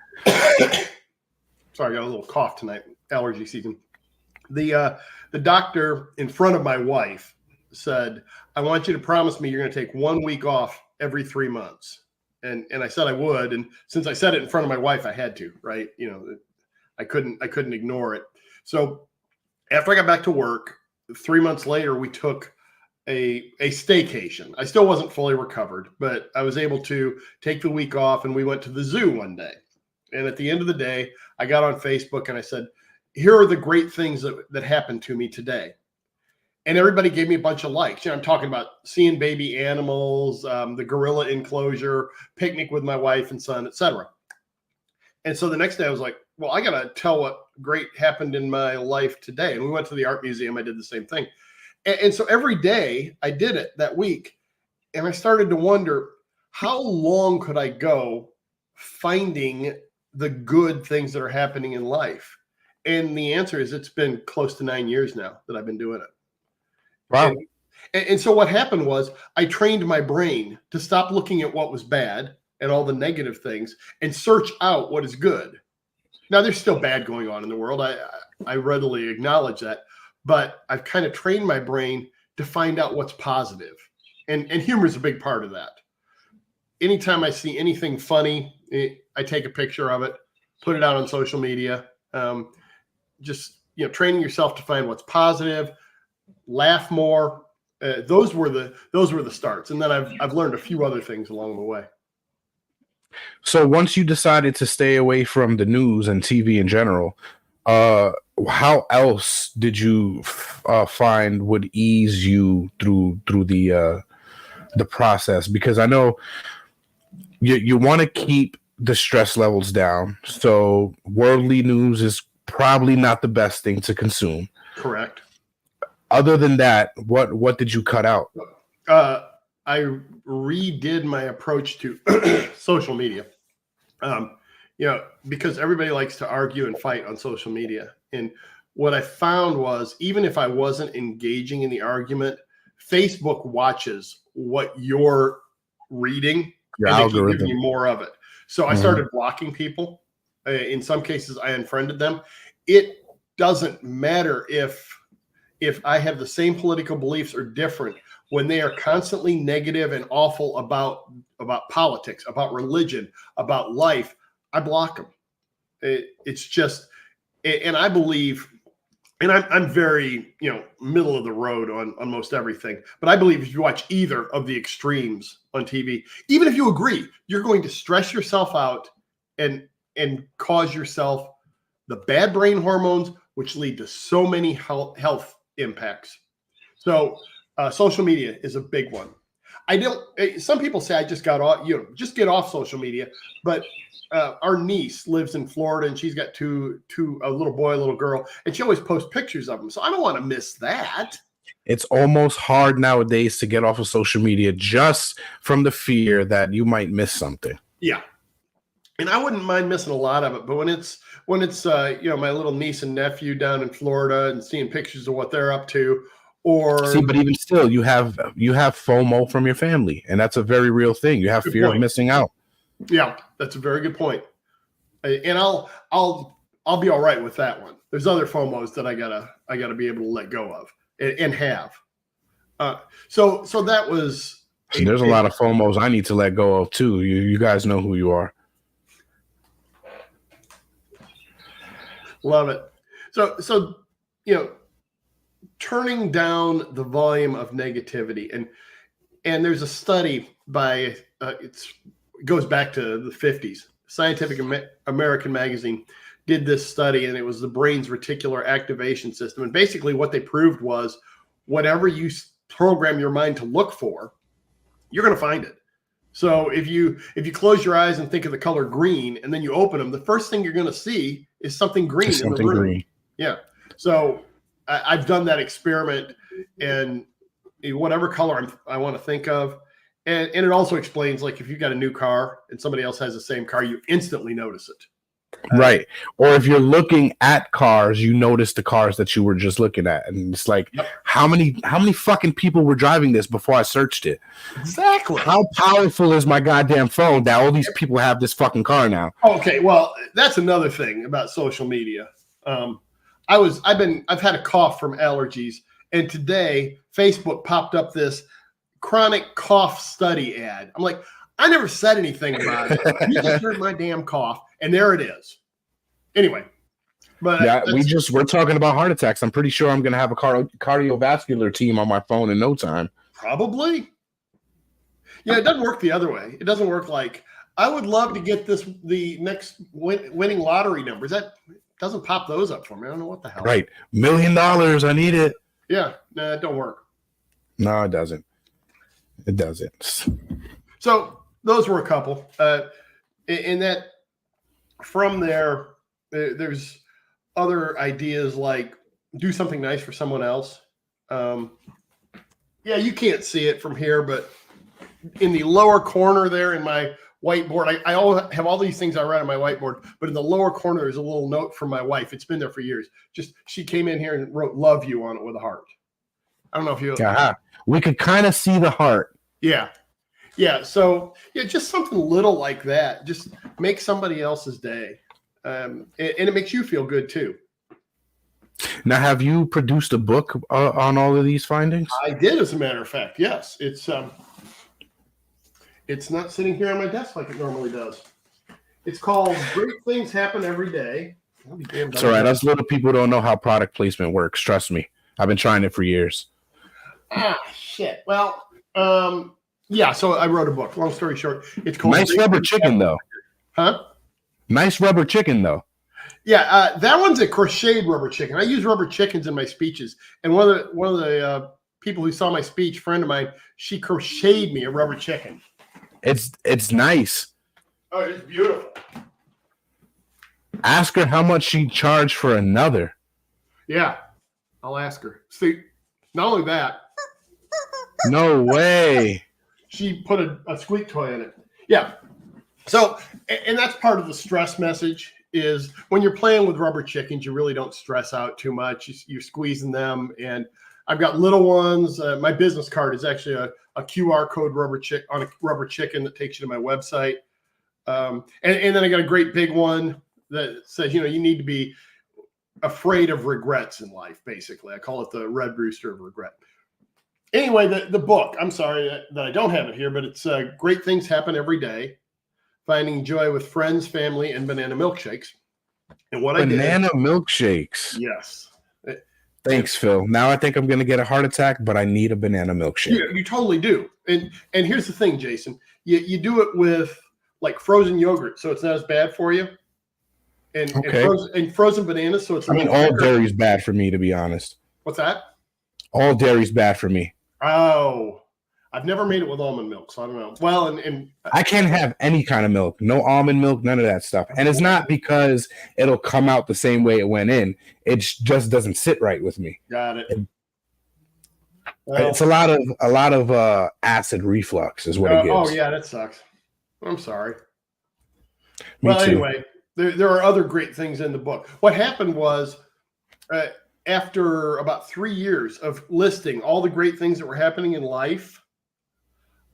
Sorry, I got a little cough tonight. Allergy season. The doctor in front of my wife said, I want you to promise me you're going to take 1 week off every 3 months. And I said I would. And since I said it in front of my wife, I had to, right? I couldn't ignore it. So after I got back to work, 3 months later, we took a staycation. I still wasn't fully recovered, but I was able to take the week off, and we went to the zoo one day. And at the end of the day, I got on Facebook and I said, here are the great things that happened to me today. And everybody gave me a bunch of likes. I'm talking about seeing baby animals, the gorilla enclosure, picnic with my wife and son, etc. And so the next day I was like, well, I got to tell what great happened in my life today. And we went to the art museum. I did the same thing. And so every day I did it that week. And I started to wonder, how long could I go finding the good things that are happening in life? And the answer is it's been close to 9 years now that I've been doing it. Wow. And so what happened was I trained my brain to stop looking at what was bad and all the negative things and search out what is good. Now, there's still bad going on in the world. I readily acknowledge that. But I've kind of trained my brain to find out what's positive. And humor is a big part of that. Anytime I see anything funny, I take a picture of it, put it out on social media. Just training yourself to find what's positive, laugh more. Those were the starts, and then I've learned a few other things along the way. So once you decided to stay away from the news and TV in general, how else did you find would ease you through the process? Because I know you want to keep the stress levels down. So worldly news is probably not the best thing to consume. Correct. Other than that, what did you cut out? redid my approach to social media. Because everybody likes to argue and fight on social media. And what I found was, even if I wasn't engaging in the argument, Facebook watches what you're reading, Your and they keep algorithm. giving you more of it. So I started blocking people. In some cases, I unfriended them. It doesn't matter if I have the same political beliefs or different. When they are constantly negative and awful about politics, about religion, about life, I block them. It's just, and I believe, and I'm very, middle of the road on most everything. But I believe if you watch either of the extremes on TV, even if you agree, you're going to stress yourself out and cause yourself the bad brain hormones, which lead to so many health impacts. So social media is a big one. Some people say I just got off, just get off social media. But our niece lives in Florida, and she's got a little boy, a little girl, and she always posts pictures of them. So I don't want to miss that. It's almost hard nowadays to get off of social media just from the fear that you might miss something. Yeah. And I wouldn't mind missing a lot of it, but when it's my little niece and nephew down in Florida and seeing pictures of what they're up to, but even still, you have FOMO from your family, and that's a very real thing. You have fear of missing out. Yeah, that's a very good point. And I'll be all right with that one. There's other FOMOs that I gotta be able to let go of and have. So that was. And there's a lot of FOMOs I need to let go of too. You guys know who you are. Love it. So turning down the volume of negativity, and there's a study by it goes back to the 50s. Scientific American magazine did this study, and it was the brain's reticular activation system. And basically what they proved was whatever you program your mind to look for, you're going to find it. So if you close your eyes and think of the color green, and then you open them, the first thing you're going to see is something green in the room. Green. Yeah. So I've done that experiment, and whatever color I want to think of, and it also explains, like, if you got a new car and somebody else has the same car, you instantly notice it. Right. Or if you're looking at cars, you notice the cars that you were just looking at. And it's like, how many fucking people were driving this before I searched it? Exactly. How powerful is my goddamn phone that all these people have this fucking car now? Okay, well, that's another thing about social media. I've had a cough from allergies, and today Facebook popped up this chronic cough study ad. I'm like, I never said anything about it. You just heard my damn cough, and there it is. Anyway, but yeah, we're talking about heart attacks. I'm pretty sure I'm going to have a cardiovascular team on my phone in no time. Probably. Yeah, it doesn't work the other way. It doesn't work like, I would love to get the next winning lottery numbers. That doesn't pop those up for me. I don't know what the hell. Right. $1 million. I need it. Yeah. No, it don't work. No, it doesn't. It doesn't. So those were a couple. In that, from there, there's other ideas like do something nice for someone else. Yeah, you can't see it from here, but in the lower corner there in my whiteboard, I have all these things I write on my whiteboard, but in the lower corner, there's a little note from my wife. It's been there for years. She came in here and wrote "love you" on it with a heart. I don't know if you. We could kind of see the heart. Yeah. Yeah. So just something little like that. Just make somebody else's day. And it makes you feel good too. Now, have you produced a book on all of these findings? I did, as a matter of fact. Yes. It's not sitting here on my desk like it normally does. It's called Great Things Happen Every Day. It's all right. Us little people don't know how product placement works. Trust me. I've been trying it for years. Shit. Well, yeah, so I wrote a book. Long story short, it's called Nice Rubber Chicken, though. Huh? Nice rubber chicken, though. Yeah, that one's a crocheted rubber chicken. I use rubber chickens in my speeches, and one of the people who saw my speech, friend of mine, she crocheted me a rubber chicken. It's nice. Oh, it's beautiful. Ask her how much she charged for another. Yeah, I'll ask her. See, not only that. No way. she put a squeak toy in it. Yeah. So, and that's part of the stress message is when you're playing with rubber chickens, you really don't stress out too much. You're squeezing them. And I've got little ones. My business card is actually a QR code on a rubber chicken that takes you to my website. And then I got a great big one that says, you need to be afraid of regrets in life, basically. I call it the Red Rooster of Regret. Anyway, the book, I'm sorry that I don't have it here, but it's Great Things Happen Every Day, Finding Joy with Friends, Family, and Banana Milkshakes. And what Banana milkshakes. Yes. Thanks, Phil. Now I think I'm going to get a heart attack, but I need a banana milkshake. You totally do. And here's the thing, Jason. You do it with like frozen yogurt, so it's not as bad for you. And frozen bananas, so it's. All dairy's bad for me, to be honest. What's that? All dairy's bad for me. Oh, I've never made it with almond milk, so I don't know. Well, and I can't have any kind of milk, no almond milk, none of that stuff. And it's not because it'll come out the same way it went in. It just doesn't sit right with me. Got it. It's a lot of acid reflux is what it gives. Oh yeah, that sucks. I'm sorry. Well, anyway, there are other great things in the book. What happened was, after about 3 years of listing all the great things that were happening in life,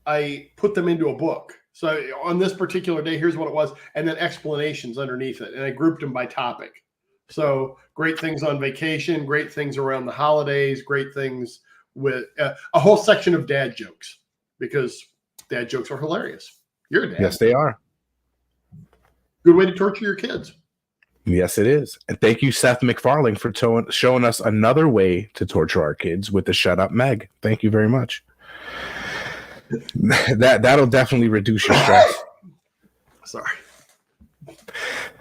I put them into a book. So on this particular day, here's what it was, and then explanations underneath it. And I grouped them by topic. So great things on vacation, great things around the holidays, great things with a whole section of dad jokes, because dad jokes are hilarious. You're a dad. Yes, they are. Good way to torture your kids. Yes, it is. And thank you, Seth MacFarlane, for showing us another way to torture our kids with the Shut Up Meg. Thank you very much. That'll definitely reduce your stress. Sorry.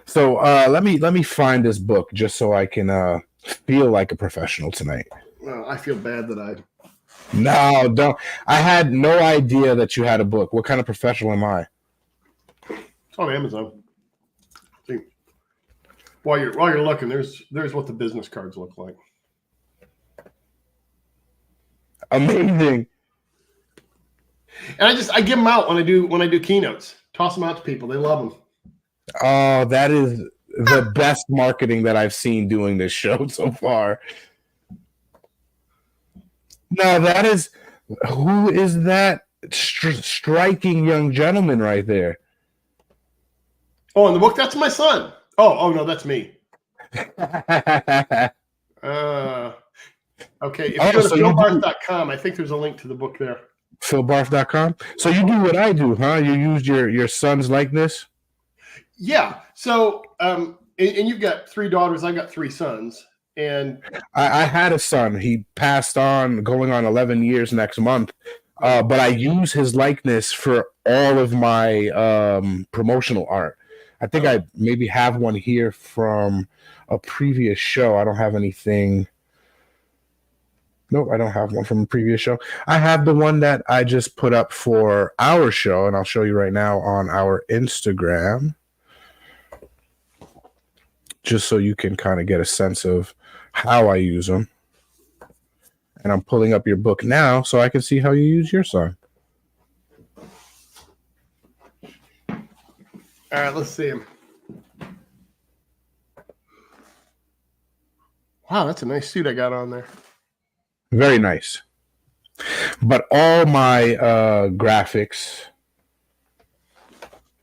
So let me find this book just so I can feel like a professional tonight. Well, I feel bad that No, don't. I had no idea that you had a book. What kind of professional am I? It's on Amazon. See, while you're looking, there's what the business cards look like. Amazing. And I give them out when I do keynotes. Toss them out to people. They love them. Oh, that is the best marketing that I've seen doing this show so far. No, that is, who is that striking young gentleman right there? Oh, in the book, that's my son. Oh no, that's me. Okay. If you go to philbarth.com, I think there's a link to the book there. philbarth.com. So you do what I do, huh? You used your son's likeness? Yeah. So, and you've got 3 daughters. I've got 3 sons. And I had a son. He passed on, going on 11 years next month. But I use his likeness for all of my promotional art. I think I maybe have one here from a previous show. I don't have anything. Nope, I don't have one from a previous show. I have the one that I just put up for our show, and I'll show you right now on our Instagram, just so you can kind of get a sense of how I use them. And I'm pulling up your book now so I can see how you use your son. All right, let's see him. Wow, that's a nice suit I got on there. Very nice. But all my graphics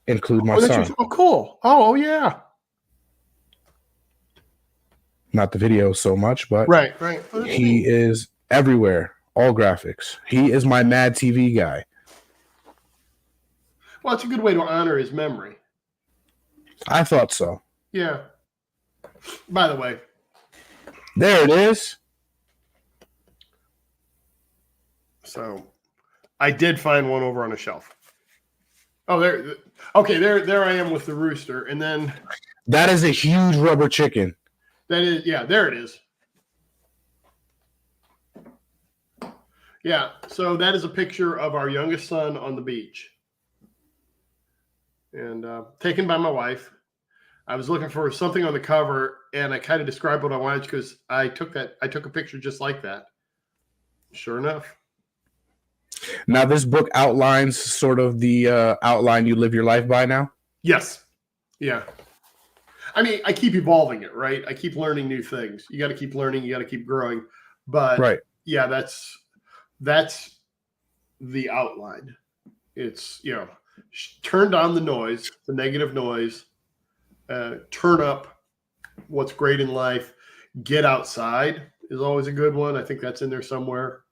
include my son. Oh, cool. Oh, yeah. Not the video so much, but right. He is everywhere. All graphics. He is my Mad TV guy. Well, it's a good way to honor his memory. I thought so. Yeah. By the way. There it is. So I did find one over on a shelf. Oh, there. Okay, there I am with the rooster. And then that is a huge rubber chicken. That is, yeah, there it is. Yeah, so that is a picture of our youngest son on the beach. And taken by my wife. I was looking for something on the cover, and I kind of described what I wanted because I took a picture just like that. Sure enough. Now, this book outlines sort of the outline you live your life by now. Yes. Yeah. I mean, I keep evolving it, right? I keep learning new things. You got to keep learning. You got to keep growing. But Right. yeah, that's the outline. It's, turn down the noise, the negative noise, turn up what's great in life. Get outside is always a good one. I think that's in there somewhere.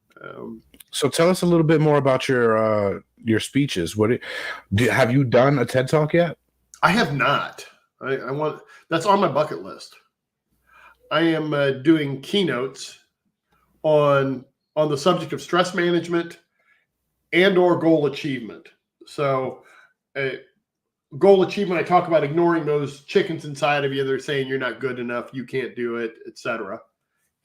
So tell us a little bit more about your speeches. Have you done a TED Talk yet? I have not. I want, that's on my bucket list. I am doing keynotes on the subject of stress management and or goal achievement. So goal achievement, I talk about ignoring those chickens inside of you that are saying you're not good enough, you can't do it, etc.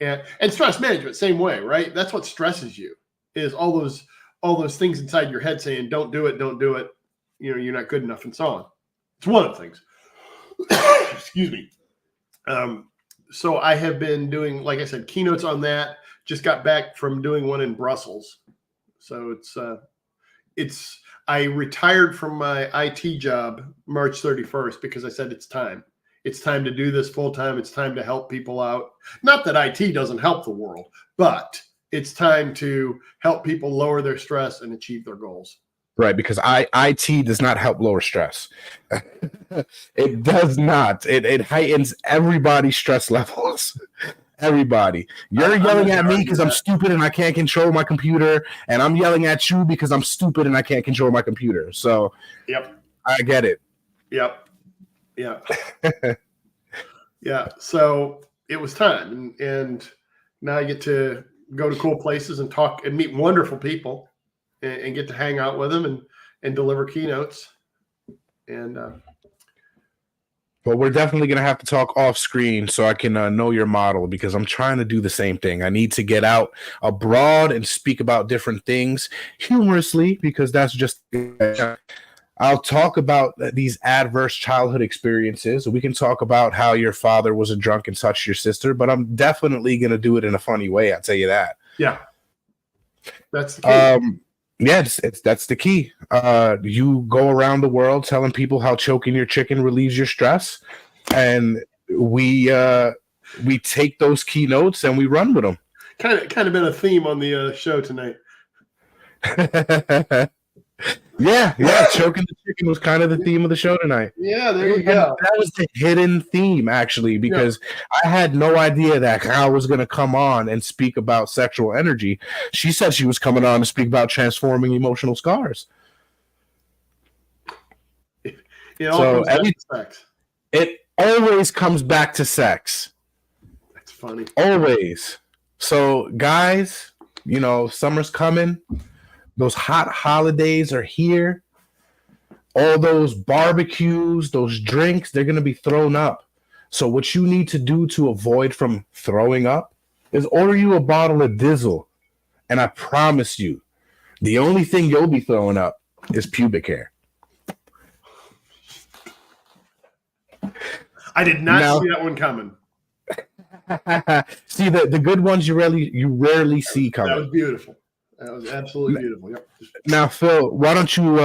And stress management, same way, right? That's what stresses you, is all those things inside your head saying, don't do it, you're not good enough, and so on. It's one of the things. Excuse me. So I have been doing, like I said, keynotes on that. Just got back from doing one in Brussels. So I retired from my IT job March 31st because I said it's time. It's time to do this full time. It's time to help people out. Not that IT doesn't help the world, but it's time to help people lower their stress and achieve their goals. Right, because IT does not help lower stress. It does not. It heightens everybody's stress levels. Everybody. You're yelling at me because I'm stupid and I can't control my computer, and I'm yelling at you because I'm stupid and I can't control my computer. So, yep, I get it. Yep. Yeah. Yeah. So it was time, and now I get to go to cool places and talk and meet wonderful people, and get to hang out with them and deliver keynotes. And well, we're definitely going to have to talk off screen so I can know your model, because I'm trying to do the same thing. I need to get out abroad and speak about different things humorously, because that's just, I'll talk about these adverse childhood experiences. We can talk about how your father was a drunk and touched your sister, but I'm definitely going to do it in a funny way. I'll tell you that. Yeah. That's the key. Yeah, that's the key. You go around the world telling people how choking your chicken relieves your stress, and we take those keynotes and we run with them. Kind of been a theme on the show tonight. Yeah. Choking the chicken was kind of the theme of the show tonight. Yeah, there you go. That was the hidden theme, actually, because I had no idea that Kyle was going to come on and speak about sexual energy. She said she was coming on to speak about transforming emotional scars. It always comes back to sex. That's funny. Always. So, guys, summer's coming. Those hot holidays are here. All those barbecues, those drinks, they're going to be thrown up. So what you need to do to avoid from throwing up is order you a bottle of Dizzle. And I promise you, the only thing you'll be throwing up is pubic hair. I did not see that one coming. See, the good ones you rarely see coming. That was beautiful. That was absolutely beautiful. Yep. Now, Phil, why don't you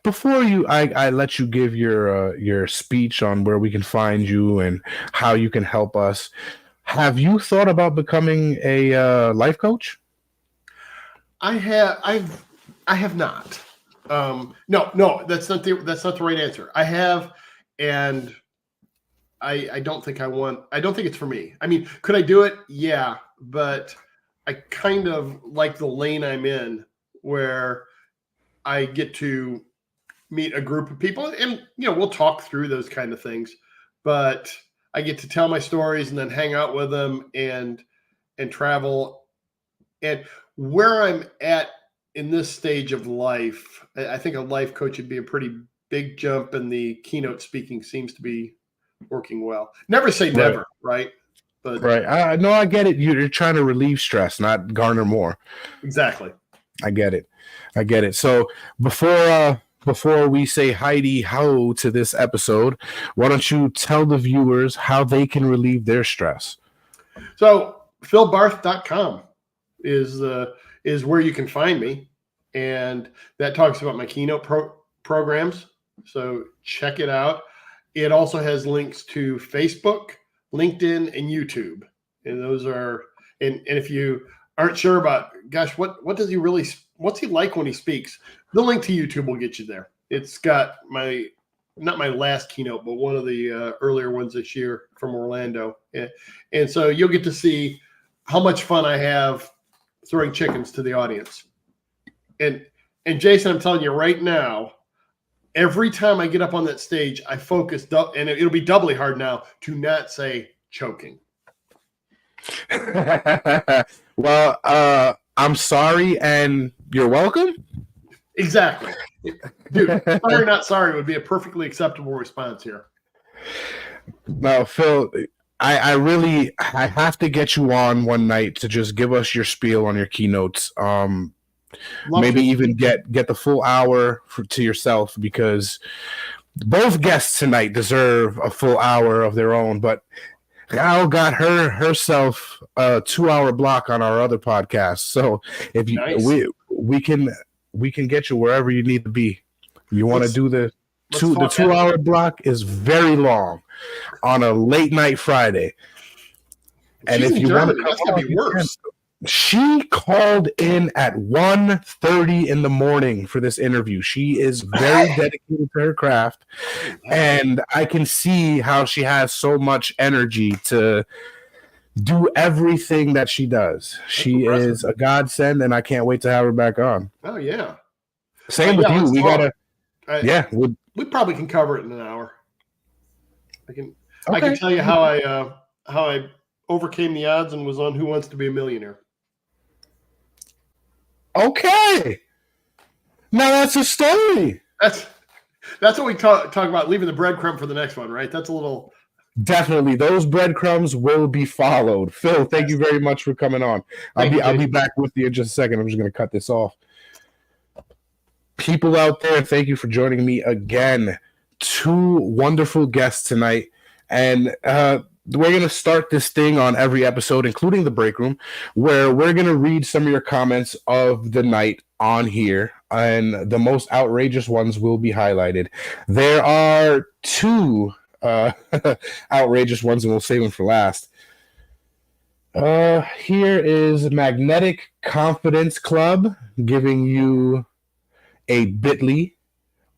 before I let you give your speech on where we can find you and how you can help us, have you thought about becoming a life coach? I have not. No, that's not the right answer. I have, and I don't think I don't think it's for me. I mean, could I do it? Yeah, but I kind of like the lane I'm in, where I get to meet a group of people, and we'll talk through those kind of things, but I get to tell my stories and then hang out with them and travel. And where I'm at in this stage of life, I think a life coach would be a pretty big jump, and the keynote speaking seems to be working well. Never say never, right? But right. No, I get it. You're trying to relieve stress, not garner more. Exactly. I get it. So before we say Heidi ho to this episode, why don't you tell the viewers how they can relieve their stress? So philbarth.com is is where you can find me. And that talks about my keynote programs. So check it out. It also has links to Facebook, LinkedIn, and YouTube. And those are, and if you aren't sure about, gosh, what does he really, what's he like when he speaks? The link to YouTube will get you there. It's got not my last keynote, but one of the earlier ones this year from Orlando. And so you'll get to see how much fun I have throwing chickens to the audience. And Jason, I'm telling you right now, every time I get up on that stage, I focus, and it'll be doubly hard now to not say choking. Well, I'm sorry, and you're welcome. Exactly. Dude, sorry, not sorry would be a perfectly acceptable response here. No, Phil, I have to get you on one night to just give us your spiel on your keynotes. Maybe even get the full hour to yourself, because both guests tonight deserve a full hour of their own. But Gal got herself a 2-hour block on our other podcast. So if you we can get you wherever you need to be. You want to do the 2-hour block is very long on a late night Friday. And She's if you want to, that's gonna be worse. She called in at 1:30 in the morning for this interview. She is very dedicated to her craft, and I can see how she has so much energy to do everything that she does. She is a godsend, and I can't wait to have her back on. Oh yeah. Same with you. We gotta. We probably can cover it in an hour. I can tell you how I overcame the odds and was on Who Wants to Be a Millionaire. Okay. Now that's a story. That's what we talk about, leaving the breadcrumb for the next one, right? That's a little. Definitely, those breadcrumbs will be followed. Phil, thank you very much for coming on. I'll be back with you in just a second. I'm just going to cut this off. People out there, thank you for joining me again. 2 wonderful guests tonight, and we're going to start this thing on every episode, including the break room, where we're going to read some of your comments of the night on here, and the most outrageous ones will be highlighted. There are 2 outrageous ones, and we'll save them for last. Here is Magnetic Confidence Club giving you a Bitly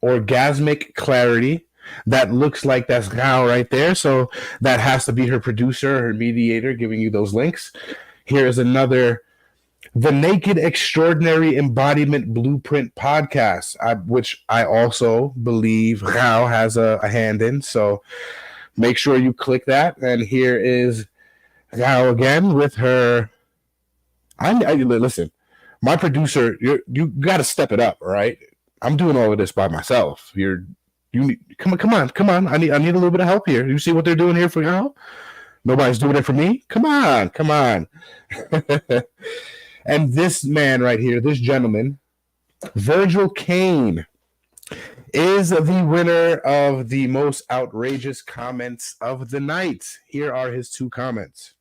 orgasmic clarity. That looks like that's Gao right there. So that has to be her producer, her mediator, giving you those links. Here is another, The Naked Extraordinary Embodiment Blueprint podcast, which I also believe Gao has a hand in. So make sure you click that. And here is Gao again with her. Listen, my producer, you got to step it up, all right? I'm doing all of this by myself. Come on. I need a little bit of help here. You see what they're doing here for y'all? Nobody's doing it for me. Come on. And this man right here, this gentleman, Virgil Kane, is the winner of the most outrageous comments of the night. Here are his 2 comments.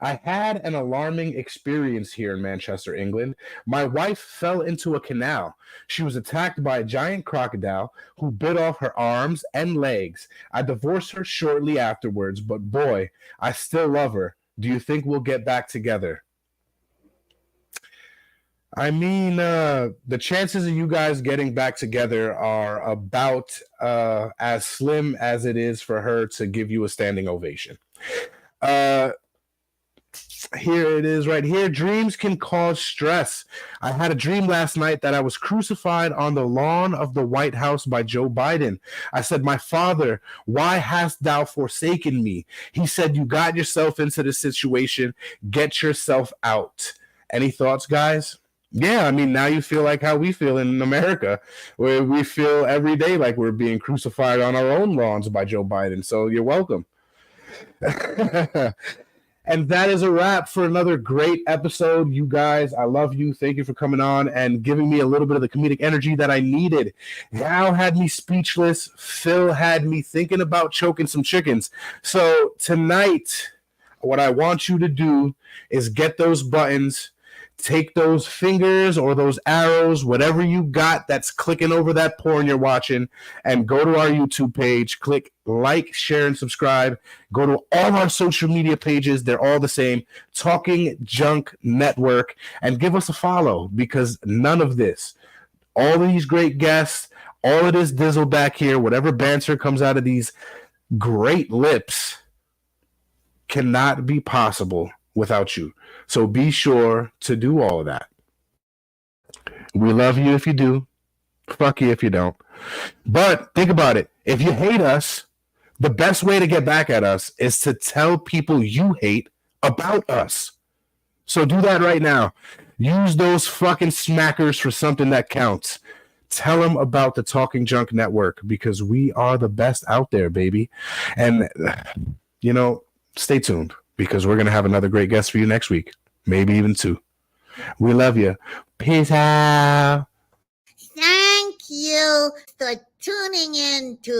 I had an alarming experience here in Manchester, England. My wife fell into a canal. She was attacked by a giant crocodile who bit off her arms and legs. I divorced her shortly afterwards, but boy, I still love her. Do you think we'll get back together? I mean, the chances of you guys getting back together are about as slim as it is for her to give you a standing ovation. Here it is right here. Dreams can cause stress. I had a dream last night that I was crucified on the lawn of the White House by Joe Biden. I said, my Father, why hast thou forsaken me? He said, you got yourself into this situation. Get yourself out. Any thoughts, guys? Yeah, I mean, now you feel like how we feel in America, where we feel every day like we're being crucified on our own lawns by Joe Biden. So you're welcome. And that is a wrap for another great episode. You guys, I love you. Thank you for coming on and giving me a little bit of the comedic energy that I needed. Gal had me speechless. Phil had me thinking about choking some chickens. So tonight, what I want you to do is get those buttons, take those fingers or those arrows, whatever you got that's clicking over that porn you're watching, and go to our YouTube page, click like, share, and subscribe. Go to all our social media pages. They're all the same, Talking Junk Network, and give us a follow, because none of this, all of these great guests, all of this dizzle back here, whatever banter comes out of these great lips cannot be possible without you. So be sure to do all of that. We love you if you do. Fuck you if you don't. But think about it. If you hate us, the best way to get back at us is to tell people you hate about us. So do that right now. Use those fucking smackers for something that counts. Tell them about the Talking Junk Network, because we are the best out there, baby. And, you know, stay tuned, because we're going to have another great guest for you next week. Maybe even 2. We love you. Peace out. Thank you for tuning in to